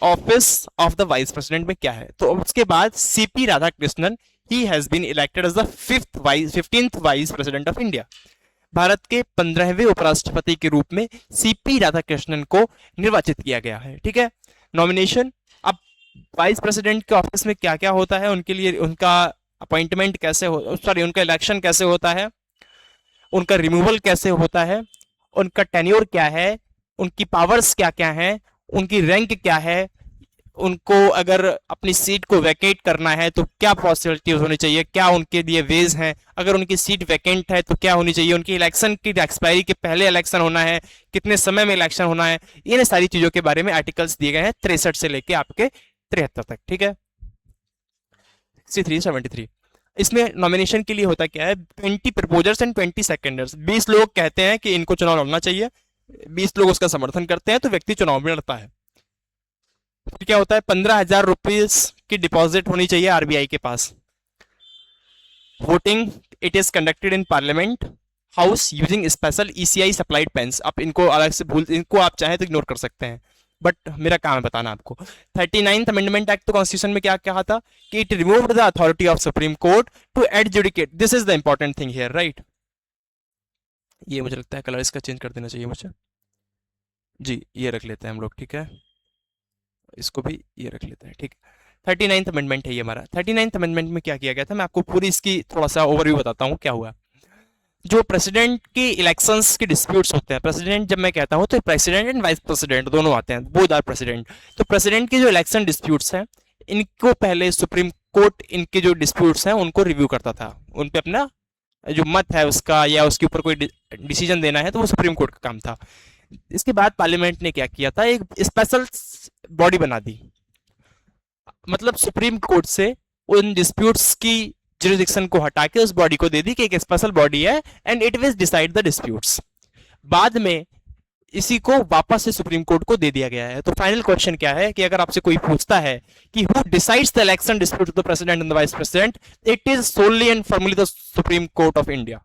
Office of the vice president में क्या है, तो उसके बाद CP Radhakrishnan, he has been elected as the 15th vice president of India. Bharat के 15वें उपराष्ट्रपति के रूप में सीपी राधाकृष्णन को निर्वाचित किया गया है, ठीक है। नॉमिनेशन, अब वाइस प्रेसिडेंट के ऑफिस में क्या क्या होता है, उनके लिए उनका अपॉइंटमेंट कैसे हो, सॉरी उनका इलेक्शन कैसे होता है, उनका रिमूवल कैसे होता है, उनका टेन्योर क्या है, उनकी पावर्स क्या क्या हैं, उनकी रैंक क्या है, उनको अगर अपनी सीट को वैकेट करना है तो क्या पॉसिबिलिटीज होनी चाहिए, क्या उनके लिए वेज हैं, अगर उनकी सीट वैकेंट है तो क्या होनी चाहिए, उनकी इलेक्शन की एक्सपायरी के पहले इलेक्शन होना है, कितने समय में इलेक्शन होना है, इन सारी चीजों के बारे में आर्टिकल्स दिए गए हैं 63 से लेके आपके 73 तक, ठीक है, 63, 73। इसमें नॉमिनेशन के लिए होता क्या है, 20 प्रपोजर्स एंड 20 सेकेंडर्स। 20 लोग कहते हैं कि इनको चुनाव लड़ना चाहिए, 20 लोग उसका समर्थन करते हैं, तो व्यक्ति चुनाव में लड़ता है। फिर क्या होता है, 15,000 रुपीज की डिपॉजिट होनी चाहिए आरबीआई के पास। Voting, it is conducted in parliament house using special ECI supplied pens. आप इनको अलग से इनको आप चाहें तो इग्नोर कर सकते हैं, बट मेरा काम है बताना आपको। 39th अमेंडमेंट एक्ट तो कॉन्स्टिट्यूशन में क्या कहा था कि it removed the authority of supreme court to adjudicate, this is the important thing here, right. ये मुझे लगता है कलर इसका चेंज कर देना चाहिए मुझे, जी ये रख लेते हैं हम लोग, ठीक है, इसको भी ये रख लेते हैं, ठीक है। 39th अमेंडमेंट है ये हमारा। 39th अमेंडमेंट में क्या किया गया था, मैं आपको पूरी इसकी थोड़ा सा ओवरव्यू बताता हूँ क्या हुआ। जो प्रेसिडेंट की इलेक्शंस के डिस्प्यूट्स होते हैं, प्रेसिडेंट जब मैं कहता हूं तो प्रेसिडेंट एंड वाइस प्रेसिडेंट दोनों आते हैं, बोथ आर प्रेसिडेंट। तो प्रेसिडेंट के जो इलेक्शन डिस्प्यूट्स हैं, इनको पहले सुप्रीम कोर्ट इनके जो डिस्प्यूट्स हैं उनको रिव्यू करता था, उन पे अपना जो मत है उसका या उसके ऊपर कोई डिसीजन देना है तो वो सुप्रीम कोर्ट का काम था। इसके बाद पार्लियामेंट ने क्या किया था, एक स्पेशल बॉडी बना दी, मतलब सुप्रीम कोर्ट से उन डिस्प्यूट्स की जुरिडिक्शन को हटा के उस बॉडी को दे दी कि एक स्पेशल बॉडी है and it will decide the disputes. बाद में इसी को वापस से सुप्रीम कोर्ट को दे दिया गया है। तो फाइनल क्वेश्चन क्या है कि अगर आपसे कोई पूछता है कि who decides the election dispute of the president and the vice president, it is solely and formally the supreme Court of India.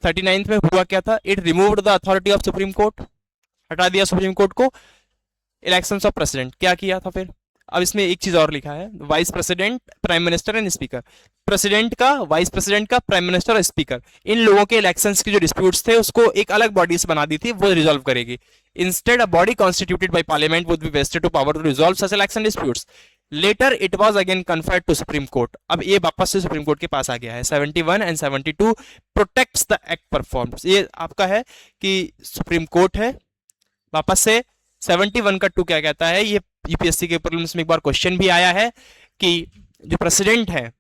39th में हुआ क्या था, it removed the authority of supreme Court, हटा दिया सुप्रीम कोर्ट को। इलेक्शंस ऑफ प्रेसिडेंट क्या किया था फिर, अब इसमें एक चीज और लिखा है, vice president, prime minister and speaker. President का, वाइस प्रेसिडेंट का, प्राइम मिनिस्टर और स्पीकर, इन लोगों के इलेक्शंस के जो डिस्प्यूट्स थे उसको एक अलग बॉडी से बना दी थी, वो रिजॉल्व करेगी। Instead a body constituted by parliament would be vested to power to resolve such election disputes. Later it was again conferred to supreme court. अब ये वापस से सुप्रीम कोर्ट के पास आ गया है। 71 and 72 protects the act performs. ये आपका है कि सुप्रीम कोर्ट है, वापस से 71 का 2 क्या कहता है, ये यूपीएससी के प्रीलिम्स में एक बार क्वेश्चन भी आया है कि जो प्रेसिडेंट है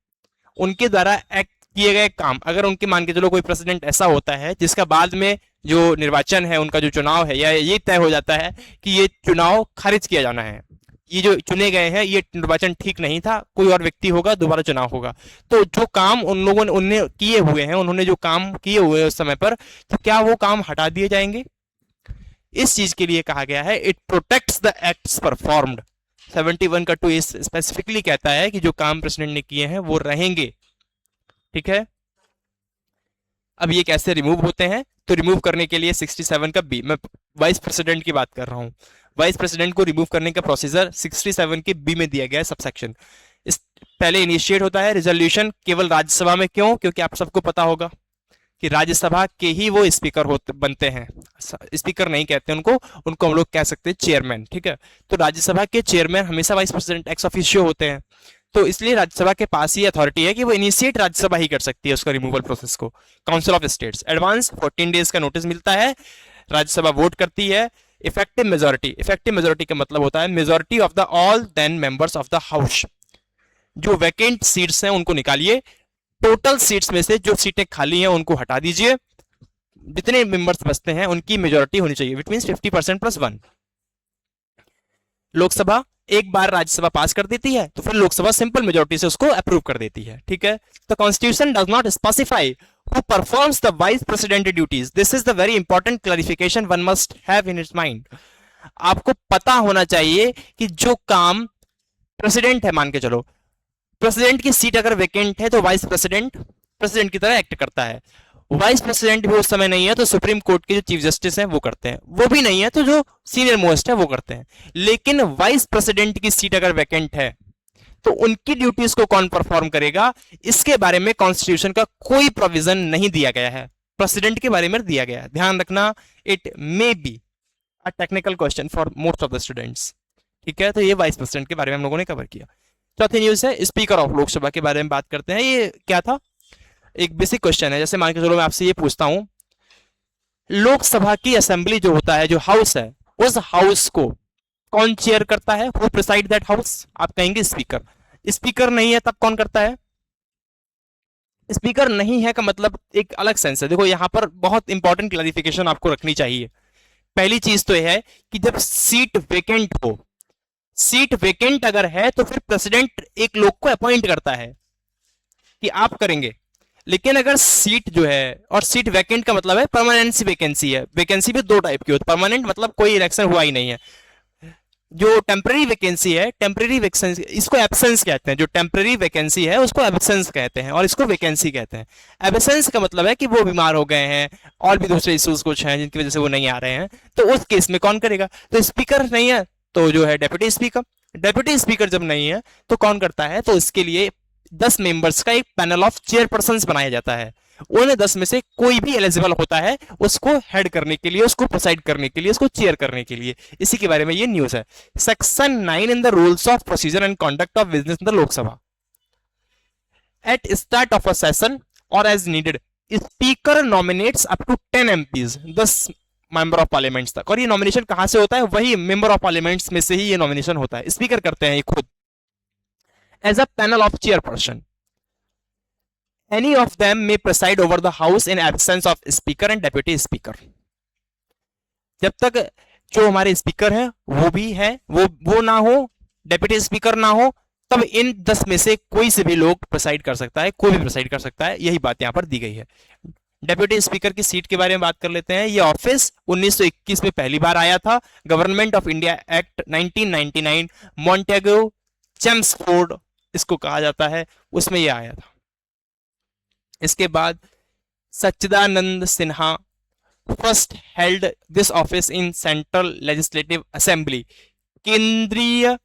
उनके द्वारा एक्ट किए गए काम, अगर उनके मान के चलो कोई प्रेसिडेंट ऐसा होता है जिसका बाद में जो निर्वाचन है, उनका जो चुनाव है, या ये तय हो जाता है कि ये चुनाव खारिज किया जाना है, ये जो चुने गए हैं ये निर्वाचन ठीक नहीं था, कोई और व्यक्ति होगा, दोबारा चुनाव होगा। तो जो काम उन लोगों ने उन्हें किए हुए हैं, उन्होंने जो काम किए हुए हैं उस समय पर, तो क्या वो काम हटा दिए जाएंगे? इस चीज के लिए कहा गया है it protects the acts performed. 71 का 2 स्पेसिफिकली कहता है कि जो काम प्रेसिडेंट ने किए हैं वो रहेंगे। ठीक है, अब ये कैसे रिमूव होते हैं? तो रिमूव करने के लिए 67 का बी, मैं वाइस प्रेसिडेंट की बात कर रहा हूं, वाइस प्रेसिडेंट को रिमूव करने का प्रोसीजर 67 के बी में दिया गया है सबसेक्शन। इस पहले इनिशिएट होता है रिजोल्यूशन केवल राज्यसभा में। क्यों? क्योंकि आप सबको पता होगा कि राज्यसभा के ही वो स्पीकर होते बनते हैं, स्पीकर नहीं कहते उनको, उनको हम लोग कह सकते हैं चेयरमैन। ठीक है, तो राज्यसभा के चेयरमैन हमेशा वाइस प्रेसिडेंट एक्स ऑफिशियो होते हैं। तो इसलिए राज्यसभा के पास ही अथॉरिटी है कि वो इनिशिएट राज्यसभा ही कर सकती है उसका रिमूवल प्रोसेस को। Council of states advance 14 days का नोटिस मिलता है, राज्यसभा वोट करती है। इफेक्टिव मेजोरिटी, इफेक्टिव मेजोरिटी का मतलब होता है majority of the all then members of the house. जो वैकेंट सीट्स हैं उनको निकालिए, टोटल सीट्स में से जो सीटें खाली हैं उनको हटा दीजिए, जितने मेंबर्स बचते हैं उनकी मेजोरिटी होनी चाहिए, विच मींस 50% प्लस 1। लोकसभा एक बार राज्यसभा पास कर देती है तो फिर लोकसभा सिंपल मेजोरिटी से उसको अप्रूव कर देती है। ठीक है, the constitution does not specify who performs the vice president duties. This is the very important clarification one must have in its mind. आपको पता होना चाहिए कि जो काम प्रेसिडेंट है, मान के चलो प्रेसिडेंट की सीट अगर वैकेंट है तो वाइस प्रेसिडेंट प्रेसिडेंट की तरह एक्ट करता है। वाइस प्रेसिडेंट भी उस समय नहीं है तो सुप्रीम कोर्ट के जो चीफ जस्टिस हैं वो करते हैं, वो भी नहीं है तो जो सीनियर मोस्ट है वो करते हैं। लेकिन वाइस प्रेसिडेंट की सीट अगर वैकेंट है तो उनकी ड्यूटीज को कौन परफॉर्म करेगा, इसके बारे में कॉन्स्टिट्यूशन का कोई प्रोविजन नहीं दिया गया है, प्रेसिडेंट के बारे में दिया गया है। ध्यान रखना, it may be a technical question for most of the students. ठीक है, तो ये वाइस प्रेसिडेंट के बारे में हम लोगों ने कवर किया। चौथी न्यूज है स्पीकर ऑफ लोकसभा के बारे में बात करते हैं। ये क्या था? एक बेसिक क्वेश्चन है। जैसे मान के चलो मैं आपसे ये पूछता हूं, लोकसभा की असेंबली जो होता है, जो हाउस है, उस हाउस को कौन चेयर करता है? Who preside that house? आप कहेंगे स्पीकर। स्पीकर नहीं है तब कौन करता है? स्पीकर नहीं है का मतलब एक अलग सेंस है। देखो यहां पर बहुत इंपॉर्टेंट क्लैरिफिकेशन आपको रखनी चाहिए। पहली चीज तो यह है कि जब सीट वेकेंट हो, सीट वेकेंट अगर है तो फिर प्रेसिडेंट एक लोग को अपॉइंट करता है कि आप करेंगे। लेकिन अगर सीट जो है, और सीट वैकेंट का मतलब है परमानेंसी वैकेंसी है। वैकेंसी भी दो टाइप की होती है, परमानेंट मतलब कोई इलेक्शन हुआ ही नहीं है। जो टेम्पररी वैकेंसी है, टेम्पररी वैकेंसी इसको एब्सेंस कहते हैं। जो टेम्पररी वैकेंसी है उसको एब्सेंस कहते हैं और इसको वैकेंसी कहते हैं। एब्सेंस का मतलब है कि वो बीमार हो गए हैं और भी दूसरे इश्यूज कुछ हैं जिनकी वजह से वो नहीं आ रहे हैं, तो उस केस में कौन करेगा? तो स्पीकर नहीं है तो जो है डेप्यूटी स्पीकर। डेप्यूटी स्पीकर जब नहीं है तो कौन करता है? तो इसके लिए 10 मेंबर्स का एक पैनल ऑफ चेयरपर्सन्स बनाया जाता है। उन 10 में से कोई भी एलिजिबल होता है उसको हेड करने के लिए, उसको प्रोसाइड करने के लिए, उसको चेयर करने के लिए। इसी के बारे में ये न्यूज है। Section 9 in the rules of procedure and conduct of business in the Lok Sabha, at start of a session or as needed speaker nominates up to 10 MPs, 10 member of parliaments तक। और ये नॉमिनेशन कहां से होता है? वही मेंबर ऑफ पार्लियामेंट्स में से ही ये नॉमिनेशन होता है, स्पीकर करते हैं ये खुद। As a panel of chairperson, any of them may preside over the house in absence of speaker and deputy speaker। जब तक जो हमारे स्पीकर हैं वो भी है, वो ना हो, डेप्यूटी स्पीकर ना हो, तब इन 10 में से कोई से भी लोग प्रेसाइड कर सकता है, कोई भी प्रेसाइड कर सकता है। यही बात यहां पर दी गई है। डेप्यूटी स्पीकर की सीट के बारे में बात कर लेते हैं। ये ऑफिस 1921 में पहली बार आया था। Government of India act 1999 मॉन्टेगो Chelmsford इसको कहा जाता है, उसमें ये आया था। इसके बाद Sachchidananda Sinha first held this office in central legislative assembly. केंद्रीय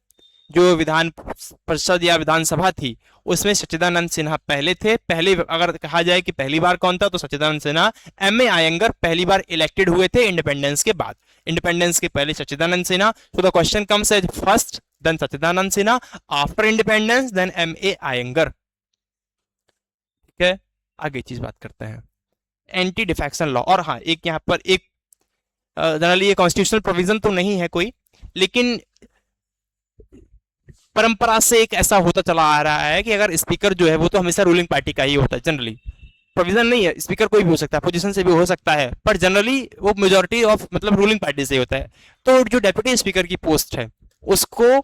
जो विधान परिषद या विधानसभा थी उसमें सच्चिदानंद सिन्हा पहले थे। पहले अगर कहा जाए कि पहली बार कौन था तो सच्चिदानंद सिन्हा। एम.ए. अयंगर पहली बार इलेक्टेड हुए थे इंडिपेंडेंस के बाद। इंडिपेंडेंस के पहले Sachchidananda Sinha. So the question comes as first then Sachchidananda Sinha, after independence then M A. Ayyangar. ठीक है, आगे चीज बात करते हैं एंटी डिफेक्शन लॉ। और हाँ, एक यहाँ पर एक जनरली ये कॉन्स्टिट्यूशनल प्रोविजन तो नहीं है कोई, लेकिन परंपरा से एक ऐसा होता चला आ रहा है कि अगर स्पीकर जो है वो तो हमेशा रूलिंग पार्टी का ही होता है। जनरली प्रोविजन नहीं है, स्पीकर कोई भी हो सकता है, पोजीशन से भी हो सकता है, पर जनरली वो मेजोरिटी ऑफ मतलब रूलिंग पार्टी से ही होता है। तो जो डेप्यूटी स्पीकर की पोस्ट है उसको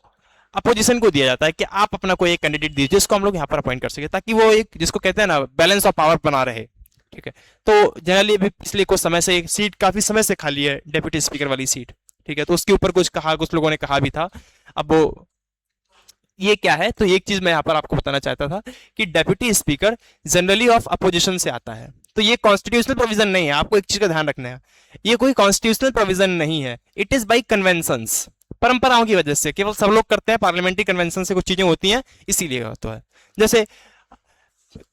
अपोजिशन को दिया जाता है कि आप अपना कोई एक कैंडिडेट दीजिए जिसको हम लोग यहाँ पर अपॉइंट कर सके, ताकि वो एक जिसको कहते हैं ना बैलेंस ऑफ पावर बना रहे। ठीक है, तो जनरली अभी पिछले कुछ समय से एक सीट काफी समय से खाली है, डेप्यूटी स्पीकर वाली सीट। ठीक है, तो उसके ऊपर कुछ लोगों ने कहा भी था। अब वो ये क्या है, तो एक चीज मैं यहाँ पर आपको बताना चाहता था कि deputy speaker generally of opposition से आता है। तो ये कॉन्स्टिट्यूशनल प्रोविजन नहीं है, आपको एक चीज का ध्यान रखना है, ये कोई कॉन्स्टिट्यूशनल प्रोविजन नहीं है, इट इज बाई कन्वेंशंस, परंपराओं की वजह से, केवल सब लोग करते हैं, पार्लियामेंट्री कन्वेंशन से कुछ चीजें होती हैं इसीलिए होता है। जैसे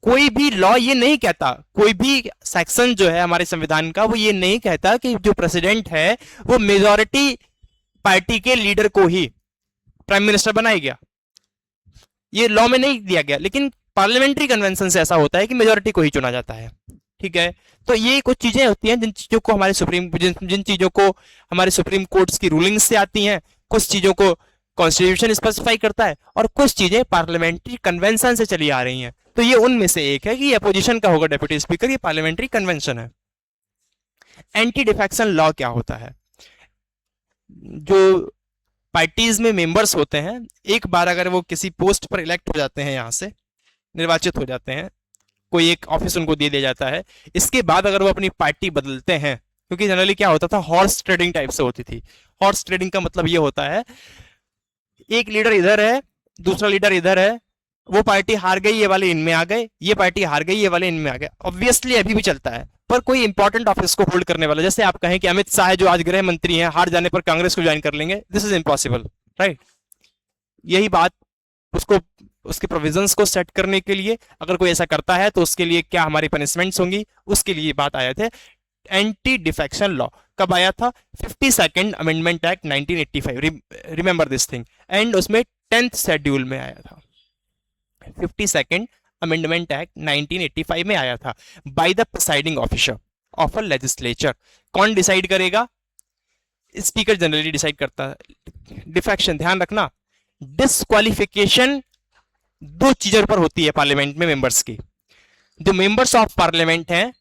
कोई भी लॉ ये नहीं कहता, कोई भी सेक्शन जो है हमारे संविधान का वो ये नहीं कहता कि जो प्रेसिडेंट है वो मेजॉरिटी पार्टी के लीडर को ही प्राइम मिनिस्टर बनाएगा, ये लॉ में नहीं दिया गया, लेकिन पार्लियामेंट्री कन्वेंशन से ऐसा होता है कि मेजॉरिटी को ही चुना जाता है। ठीक है, तो ये कुछ चीजें होती हैं जिन चीजों को हमारे जिन चीजों को हमारे सुप्रीम कोर्ट्स की रूलिंग्स से आती हैं, कुछ चीजों को कॉन्स्टिट्यूशन स्पेसिफाई करता है और कुछ चीजें पार्लियामेंट्री कन्वेंशन से चली आ रही हैं। तो ये उनमें से एक है कि अपोजिशन का होगा डेप्यूटी स्पीकर, ये पार्लियामेंट्री कन्वेंशन है। एंटी डिफेक्शन लॉ क्या होता है, जो पार्टीज में मेंबर्स होते हैं, एक बार अगर वो किसी पोस्ट पर इलेक्ट हो जाते हैं, यहां से निर्वाचित हो जाते हैं, कोई एक ऑफिस उनको दे दिया जाता है, इसके बाद अगर वो अपनी पार्टी बदलते हैं, क्योंकि जनरली क्या होता था, हॉर्स ट्रेडिंग टाइप से होती थी। हॉर्स ट्रेडिंग का मतलब ये होता है एक लीडर इधर है, दूसरा लीडर इधर है, वो पार्टी हार गई, ये वाले इनमें आ गए, ये पार्टी हार गई, ये वाले इनमें आ गए। ऑब्वियसली अभी भी चलता है, पर कोई इंपॉर्टेंट ऑफिस को होल्ड करने वाला, जैसे आप कहें कि अमित शाह जो आज गृह मंत्री हैं, हार जाने पर कांग्रेस को ज्वाइन कर लेंगे, दिस इज इम्पॉसिबल, राइट। यही बात उसको उसके प्रोविजंस को सेट करने के लिए, अगर कोई ऐसा करता है तो उसके लिए क्या हमारी पनिशमेंट्स होंगी, उसके लिए बात आए थे। एंटी डिफेक्शन लॉ कब आया था, 52nd amendment act 1985, remember this thing, and उसमें 10th शेड्यूल में आया था। 52nd अमेंडमेंट एक्ट 1985 में आया था, by the presiding officer of a legislature. कौन डिसाइड करेगा, स्पीकर जनरली डिसाइड करता है। डिफेक्शन ध्यान रखना, डिस्क्वालिफिकेशन दो चीजों पर होती है पार्लियामेंट में मेंबर्स की। जो मेंबर्स ऑफ पार्लियामेंट हैं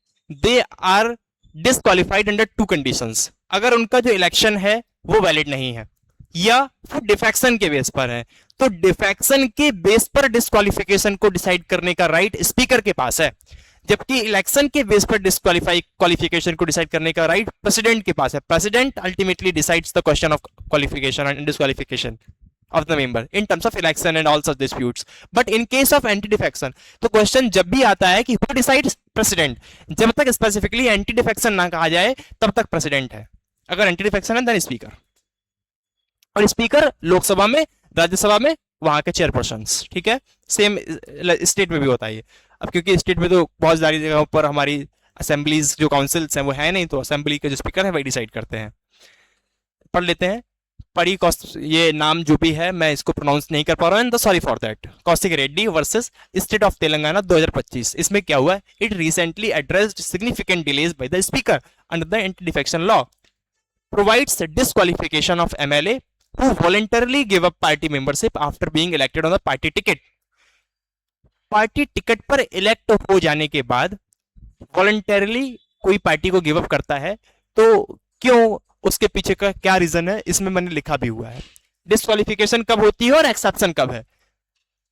they are disqualified under two conditions, अगर उनका जो इलेक्शन है वो वैलिड नहीं है या फिर डिफेक्शन के बेस पर है। तो डिफेक्शन के बेस पर डिस्क्वालिफिकेशन को डिसाइड करने का राइट स्पीकर के पास है, जबकि इलेक्शन के बेस पर क्वालिफिकेशन को डिसाइड करने का राइट प्रेसिडेंट के पास है। President ultimately decides the question of qualification and disqualification of the member in terms of election and all such disputes. But in case of anti defection, तो क्वेश्चन जब भी आता है कि who decides president, जब तक स्पेसिफिकली एंटी डिफेक्शन ना कहा जाए तब तक प्रेसिडेंट है, अगर एंटी डिफेक्शन है देन स्पीकर। और स्पीकर लोकसभा में, राज्यसभा में वहां के चेयरपर्सन। ठीक है, सेम स्टेट में भी होता है ये। अब क्योंकि स्टेट में तो बहुत सारी जगहों पर हमारी असेंबलीज जो काउंसिल्स हैं वो है नहीं, तो असेंबली के जो स्पीकर है वही डिसाइड करते हैं। पढ़ लेते हैं, पड़ी ये नाम जो भी है मैं इसको प्रोनाउंस नहीं कर पा रहा हूँ, sorry for that. Kaushik Reddy versus state of Telangana 2025। इसमें क्या हुआ, it recently addressed significant delays by the speaker under the anti defection law, provides disqualification of MLA who voluntarily give up party membership after being elected on the party ticket. Party ticket पर इलेक्ट हो जाने के बाद वॉलंटरली कोई पार्टी को गिव अप करता है, तो क्यों, उसके पीछे का क्या रीजन है, इसमें मैंने लिखा भी हुआ है। डिस्क्वालिफिकेशन कब होती है और एक्सेप्शन कब है।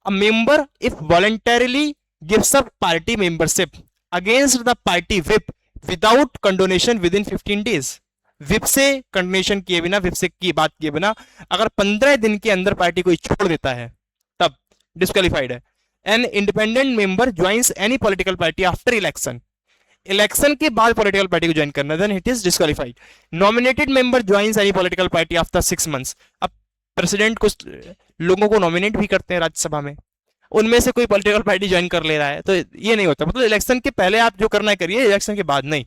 A member if voluntarily gives up party membership against the party whip without condonation with in 15 days. Whip से कंडोनेशन किए बिना, व्हिप से की बात किए बिना अगर 15 दिन के अंदर पार्टी को छोड़ देता है तब डिस्क्वालिफाइड है। An independent member joins any political party after election, election के बाद पॉलिटिकल पार्टी को ज्वाइन करना, then it is disqualified. Nominated member joins any political party after 6 months। अब प्रेसिडेंट कुछ लोगों को नॉमिनेट भी करते हैं राज्यसभा में, उनमें से कोई पॉलिटिकल पार्टी ज्वाइन कर ले रहा है, तो ये नहीं होता। मतलब इलेक्शन के पहले आप जो करना है करिए, इलेक्शन के बाद नहीं।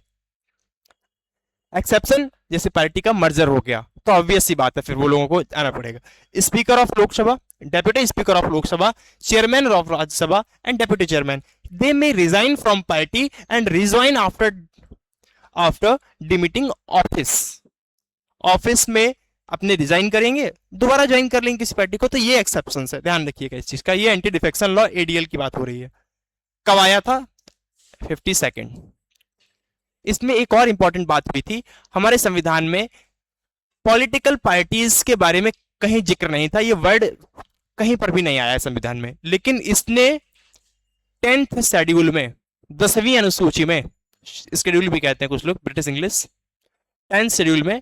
एक्सेप्शन जैसे पार्टी का मर्जर हो गया तो ऑब्वियस सी बात है फिर वो लोगों को आना पड़ेगा। Speaker of Lok Sabha, deputy speaker of Lok Sabha, chairman of Rajya Sabha and deputy chairman, they may resign from party and resign after demitting office। Office में अपने रिजाइन करेंगे, दोबारा ज्वाइन कर लेंगे किसी पार्टी को, तो ये एक्सेप्शन है, ध्यान रखिएगा इस चीज का। ये एंटी डिफेक्शन लॉ एडीएल की बात हो रही है। कब आया था, 52nd। इसमें एक और इंपॉर्टेंट बात हुई थी, हमारे संविधान में पॉलिटिकल पार्टीज के बारे में कहीं जिक्र नहीं था। ये वर्ड कहीं पर भी नहीं आया है संविधान में, लेकिन इसने 10th शेड्यूल में, 10वीं अनुसूची में, शेड्यूल भी कहते हैं कुछ लोग ब्रिटिश इंग्लिश, 10th शेड्यूल में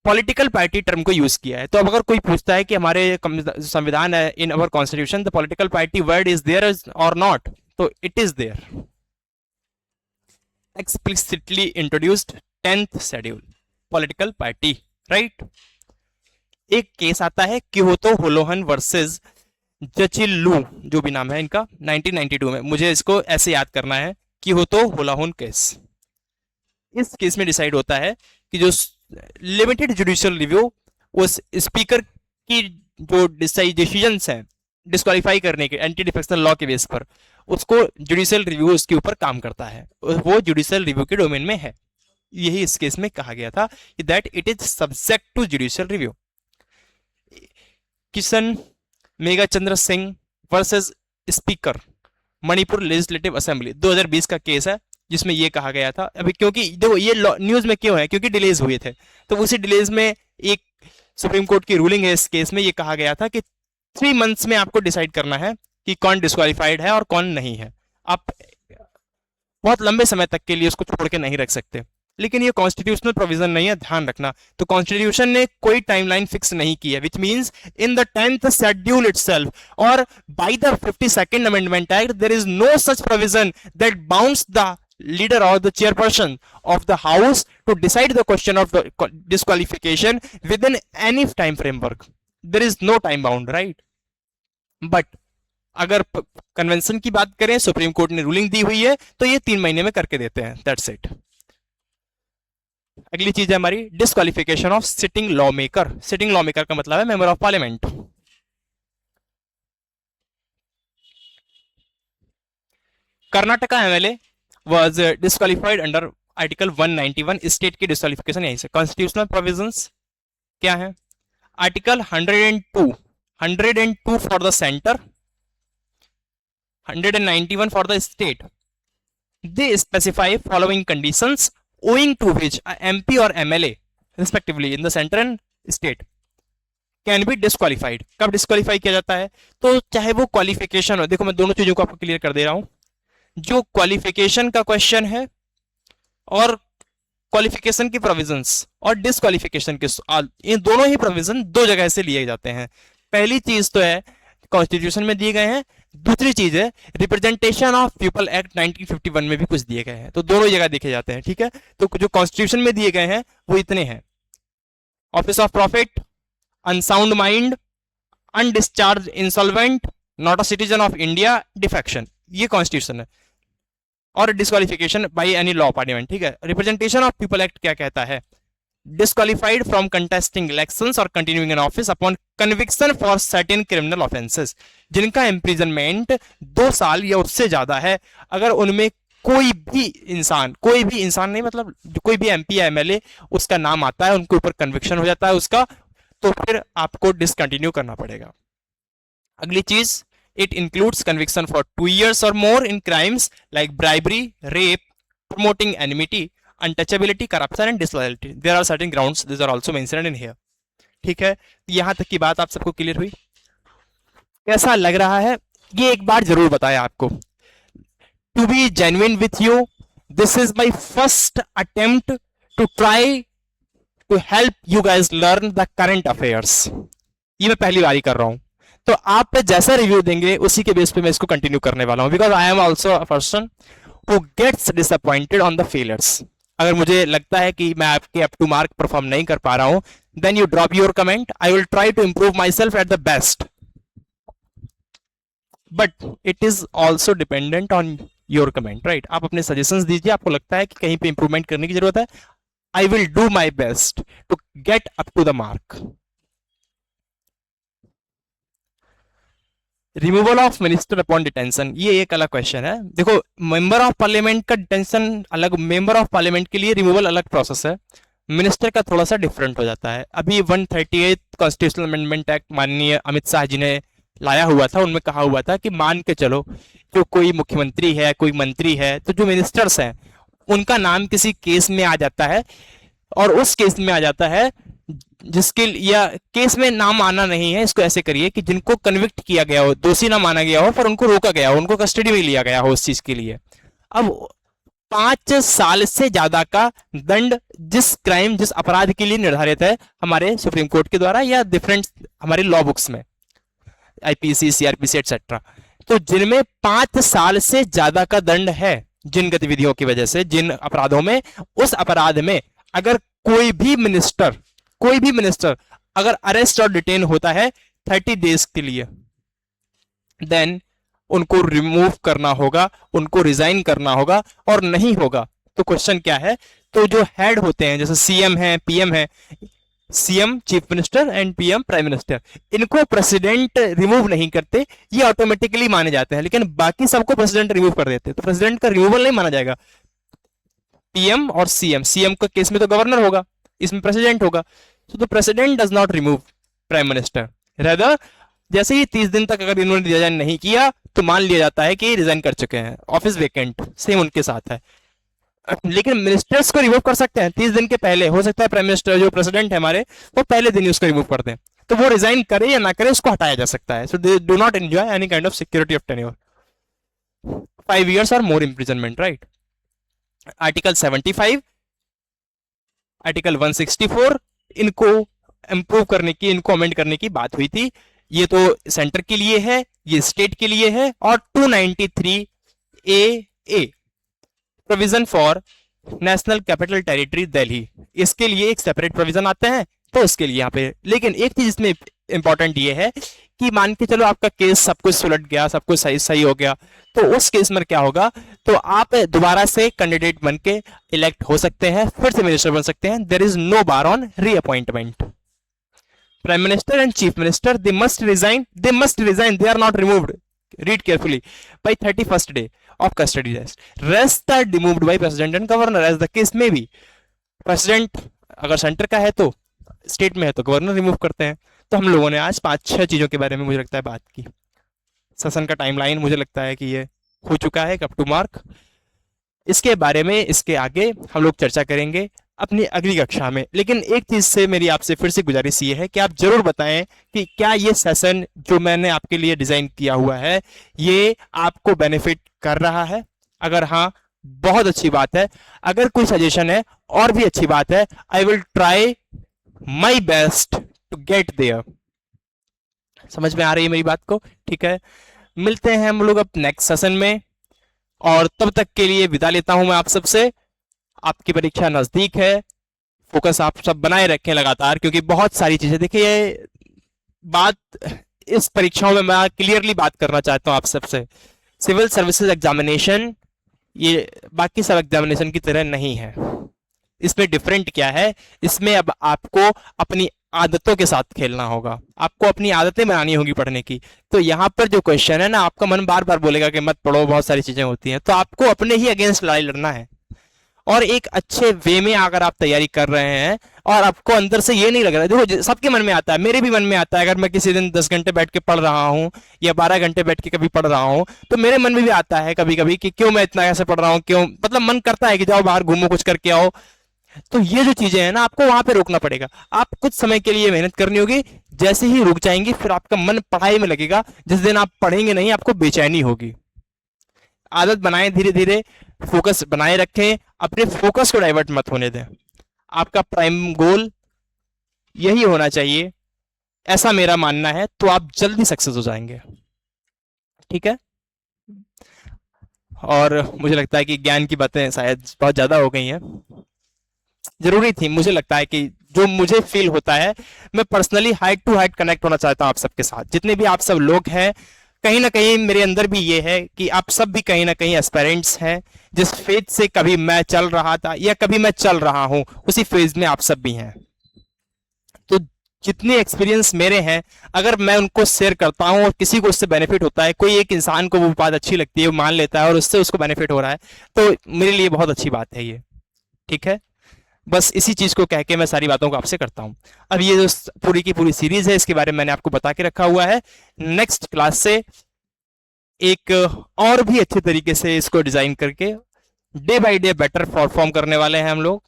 पॉलिटिकल पार्टी टर्म को यूज किया है। तो अब अगर कोई पूछता है कि हमारे संविधान है, in our constitution the political party word is there or not, तो it is there, explicitly introduced 10th schedule, political party, right. एक केस आता है क्योतो होलोहन वर्सेस जचिल्लू, जो भी नाम है इनका, 1992 में, मुझे इसको ऐसे याद करना है, क्योतो होलोहन केस। इस केस में डिसाइड होता है कि जो लिमिटेड जुडिशियल रिव्यू उस स्पीकर की जो डिसीजंस हैं डिस्क्वालीफाई करने के एंटी डिफेक्शन लॉ के बेस पर, उसको जुडिशियल रिव्यू उसके ऊपर काम करता है, वो जुडिशियल रिव्यू के डोमेन में है। यही इस केस में कहा गया था कि that it is subject to judicial review. Keisham Meghachandra Singh versus speaker Manipur legislative assembly 2020 का केस है, जिसमें ये कहा गया था, अभी क्योंकि देखो ये न्यूज में क्यों है, क्योंकि डिलेज हुए थे, तो उसी डिलेज में एक सुप्रीम कोर्ट की रूलिंग है इस केस में, ये कहा गया था कि 3 मंथ्स में आपको डिसाइड करना है कि कौन डिस्क्वालीफाइड है और कौन नहीं है। आप बहुत लंबे समय तक के लिए उसको छोड़ के नहीं रख सकते, लेकिन ये कॉन्स्टिट्यूशनल प्रोविजन नहीं है, ध्यान रखना। तो कॉन्स्टिट्यूशन ने कोई टाइमलाइन फिक्स नहीं की है, which means in the 10th schedule itself और by the 52nd amendment act there is no such provision that bounds the leader or the chairperson of the house to decide the question of the disqualification within any time framework. There is no time bound, right? But अगर कन्वेंशन की बात करें, सुप्रीम कोर्ट ने रूलिंग दी हुई है, तो ये 3 महीने में करके देते हैं, दैट्स इट। अगली चीज है हमारी disqualification of sitting law maker. Sitting law maker का मतलब है member of parliament. Karnataka MLA was disqualified under article 191, state की डिस्क्वालिफिकेशन यहीं से। कॉन्स्टिट्यूशनल प्रोविजंस क्या है? Article 102 for the centre, 191 for the state. They specify following conditions owing to which a MP or MLA respectively in the center and state can be disqualified। कब डिस्क्वालीफाई किया जाता है? तो चाहे वो क्वालिफिकेशन हो, देखो मैं दोनों चीजों को आपको क्लियर कर दे रहा हूं, जो क्वालिफिकेशन का क्वेश्चन है और क्वालिफिकेशन की प्रोविजंस और डिस्क्वालिफिकेशन के, इन दोनों ही प्रोविजन 2 जगह से लिए जाते हैं। पहली चीज तो है कॉन्स्टिट्यूशन में दिए गए हैं, दूसरी चीज है रिप्रेजेंटेशन ऑफ पीपल एक्ट 1951 में भी कुछ दिए गए हैं, तो दोनों जगह देखे जाते हैं, ठीक है। तो जो कॉन्स्टिट्यूशन में दिए गए हैं वो इतने हैं: office of profit, unsound mind, undischarged insolvent, not a citizen of India, defection, ये कॉन्स्टिट्यूशन है। और disqualification by any law parliament, ठीक है। रिप्रेजेंटेशन ऑफ पीपल एक्ट क्या कहता है? disqualified from contesting elections or continuing in office upon conviction for certain criminal offenses, जिनका imprisonment 2 साल या उससे ज्यादा है, अगर उनमें कोई भी इंसान नहीं, मतलब कोई भी MP या MLA उसका नाम आता है, उनके ऊपर कन्विक्शन हो जाता है उसका, तो फिर आपको डिसकंटिन्यू करना पड़ेगा। अगली चीज, it includes conviction for 2 years or more in crimes like bribery, rape, promoting enmity, untouchability, corruption and disloyalty. There are certain grounds, these are also mentioned in here. ठीक है, यहां तक की बात आप सबको क्लियर हुई? कैसा लग रहा है ये एक बार जरूर बताया आपको। To be genuine with you, this is my first attempt to try to help you guys learn the current affairs. ये मैं पहली बार ही कर रहा हूं, तो आप जैसा रिव्यू देंगे उसी के बेस पे मैं इसको कंटिन्यू करने वाला हूं, because I am also a person who gets disappointed on the failures. अगर मुझे लगता है कि मैं आपके अप टू मार्क परफॉर्म नहीं कर पा रहा हूं, then you drop your comment, I will try to improve my self at the best, but it is also dependent on your comment, right. आप अपने सजेशंस दीजिए, आपको लगता है कि कहीं पे इंप्रूवमेंट करने की जरूरत है, I will do my best to get up to the mark. Removal of minister upon detention, ये एक अलग क्वेश्चन है। देखो, मेंबर ऑफ पार्लियामेंट का डिटेंशन अलग, मेंबर ऑफ पार्लियामेंट के लिए रिमूवल अलग प्रोसेस है, मिनिस्टर का थोड़ा सा डिफरेंट हो जाता है। अभी 138 कॉन्स्टिट्यूशनल अमेंडमेंट एक्ट माननीय अमित शाह जी ने लाया हुआ था, उनमें कहा हुआ था कि मान के चलो जो कोई मुख्यमंत्री है, कोई मंत्री है, तो जो मिनिस्टर्स हैं उनका नाम किसी केस में आ जाता है, और उस केस में आ जाता है जिसके या केस में नाम आना नहीं है, इसको ऐसे करिए कि जिनको कन्विक्ट किया गया हो, दोषी ना माना गया हो, पर उनको रोका गया हो, उनको कस्टडी में लिया गया हो उस चीज के लिए। अब 5 साल से ज्यादा का दंड जिस क्राइम, जिस अपराध के लिए निर्धारित है हमारे सुप्रीम कोर्ट के द्वारा या डिफरेंट हमारे लॉ बुक्स में, आईपीसी, सीआरपीसी एटसेट्रा, तो जिनमें 5 साल से ज्यादा का दंड है जिन गतिविधियों की वजह से, जिन अपराधों में, उस अपराध में अगर कोई भी मिनिस्टर अगर अरेस्ट और डिटेन होता है 30 डेज के लिए, देन उनको रिमूव करना होगा, उनको रिजाइन करना होगा, और नहीं होगा तो क्वेश्चन क्या है, तो जो हेड होते हैं जैसे सीएम है, पीएम है, CM chief minister and PM prime minister, इनको प्रेसिडेंट रिमूव नहीं करते, ये ऑटोमेटिकली माने जाते हैं, लेकिन बाकी सबको प्रेसिडेंट रिमूव कर देते हैं, तो प्रेसिडेंट का रिमूवल नहीं माना जाएगा। पीएम और सीएम, सीएम का केस में तो गवर्नर होगा, इसमें प्रेसिडेंट होगा, तो the president does not remove prime minister, rather जैसे ही 30 दिन तक अगर इन्होंने रिजाइन नहीं किया तो मान लिया जाता है कि रिजाइन कर चुके हैं, ऑफिस वेकेंट, सेम उनके साथ है। लेकिन मिनिस्टर्स को रिमूव कर सकते हैं 30 दिन के पहले, हो सकता है प्राइम मिनिस्टर जो प्रेसिडेंट है हमारे, वो पहले दिन ही उसको रिमूव कर दें, तो वो रिजाइन करे या ना करे उसको हटाया जा सकता है। So they do not enjoy any kind of security of tenure, 5 years or more imprisonment, right. Article 75, article 164, इनको इंप्रूव करने की, इनको अमेंड करने की बात हुई थी। ये तो सेंटर के लिए है, ये स्टेट के लिए है। और 293 ए provision for national capital territory Delhi, इसके लिए एक सेपरेट प्रोविजन आते हैं, तो इसके लिए यहाँ पे, लेकिन एक चीज इसमें इंपॉर्टेंट ये है कि मान के चलो आपका केस सब कुछ सुलट गया, सब कुछ सही हो गया, तो उस केस में क्या होगा, तो आप दोबारा से कैंडिडेट बन के इलेक्ट हो सकते हैं, फिर से मिनिस्टर बन सकते हैं। There is no bar on reappointment. Prime minister and chief minister, they must resign, they are not removed, read carefully, by 31st day of custody arrest. Rest are removed by president and governor as the case may be. President अगर सेंटर का है तो, स्टेट में है तो गवर्नर रिमूव करते हैं। तो हम लोगों ने आज 5-6 चीजों के बारे में मुझे लगता है बात की। सेशन का टाइमलाइन मुझे लगता है कि ये हो चुका है अप टू मार्क। इसके बारे में इसके आगे हम लोग चर्चा करेंगे अपनी अगली कक्षा में। लेकिन एक चीज से मेरी आपसे फिर से गुजारिश ये है कि आप जरूर बताएं कि क्या ये सेशन जो मैंने आपके लिए डिजाइन किया हुआ है ये आपको बेनिफिट कर रहा है। अगर हाँ, बहुत अच्छी बात है। अगर कोई सजेशन है और भी अच्छी बात है। I will try my best to get there. समझ में आ रही है मेरी बात को? ठीक है, मिलते हैं हम लोग अब नेक्स्ट सेशन में, और तब तक के लिए विदा लेता हूं मैं आप सबसे। आपकी परीक्षा नजदीक है, फोकस आप सब बनाए रखें लगातार, क्योंकि बहुत सारी चीजें, देखिए बात इस परीक्षाओं में मैं क्लियरली बात करना चाहता हूं आप सबसे। सिविल सर्विसेज एग्जामिनेशन ये बाकी सब एग्जामिनेशन की तरह नहीं है। इसमें डिफरेंट क्या है, इसमें अब आपको अपनी आदतों के साथ खेलना होगा, आपको अपनी आदतें बनानी होगी पढ़ने की। तो यहाँ पर जो क्वेश्चन है ना, आपका मन बार बार बोलेगा कि मत पढ़ो, बहुत सारी चीजें होती हैं, तो आपको अपने ही अगेंस्ट लड़ाई लड़ना है। और एक अच्छे वे में अगर आप तैयारी कर रहे हैं और आपको अंदर से ये नहीं लग रहा है, देखो सबके मन में आता है, मेरे भी मन में आता है। अगर मैं किसी दिन 10 घंटे बैठ के पढ़ रहा हूँ या 12 घंटे बैठ के कभी पढ़ रहा हूँ, तो मेरे मन में भी आता है कभी कभी कि क्यों मैं इतना ऐसे पढ़ रहा हूँ, क्यों, मतलब मन करता है कि जाओ बाहर घूमो, कुछ करके आओ। तो ये जो चीजें हैं ना, आपको वहां पे रोकना पड़ेगा। आप कुछ समय के लिए मेहनत करनी होगी, जैसे ही रुक जाएंगी फिर आपका मन पढ़ाई में लगेगा। जिस दिन आप पढ़ेंगे नहीं, आपको बेचैनी होगी। आदत बनाएं, धीरे धीरे फोकस बनाए रखें, अपने फोकस को डाइवर्ट मत होने दें। आपका प्राइम गोल यही होना चाहिए, ऐसा मेरा मानना है, तो आप जल्दी सक्सेस हो जाएंगे। ठीक है, और मुझे लगता है कि ज्ञान की बातें शायद बहुत ज्यादा हो गई हैं, जरूरी थी। मुझे लगता है कि जो मुझे फील होता है, मैं personally height to height connect होना चाहता हूं आप सबके साथ। जितने भी आप सब लोग हैं, कहीं ना कहीं मेरे अंदर भी ये है कि आप सब भी कहीं ना कहीं एस्पिरेंट्स हैं, जिस फेज से कभी मैं चल रहा था या कभी मैं चल रहा हूं, उसी फेज में आप सब भी हैं। तो जितने एक्सपीरियंस मेरे हैं, अगर मैं उनको शेयर करता हूं और किसी को उससे बेनिफिट होता है, कोई एक इंसान को वो बात अच्छी लगती है, वो मान लेता है और उससे उसको बेनिफिट हो रहा है, तो मेरे लिए बहुत अच्छी बात है ये। ठीक है, बस इसी चीज को कह के मैं सारी बातों को आपसे करता हूं। अब ये जो पूरी की पूरी सीरीज है, इसके बारे में मैंने आपको बता के रखा हुआ है। नेक्स्ट क्लास से एक और भी अच्छे तरीके से इसको डिजाइन करके day by day better perform करने वाले हैं हम लोग।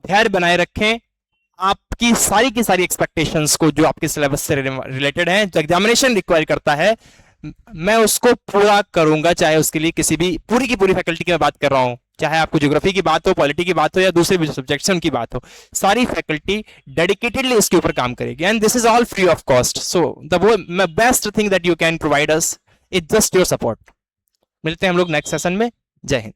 धैर्य बनाए रखें, आपकी सारी की सारी एक्सपेक्टेशंस को जो आपके सिलेबस से रिलेटेड है, जो एग्जामिनेशन रिक्वायर करता है, मैं उसको पूरा करूंगा, चाहे उसके लिए किसी भी पूरी की पूरी फैकल्टी की मैं बात कर रहा हूं, चाहे आपको ज्योग्राफी की बात हो, पॉलिटी की बात हो, या दूसरे भी सब्जेक्ट्स उनकी बात हो, सारी फैकल्टी डेडिकेटेडली इसके ऊपर काम करेगी, and this is all free of cost. So the best thing that you can provide us is just your support. मिलते हैं हम लोग नेक्स्ट सेशन में। जय हिंद।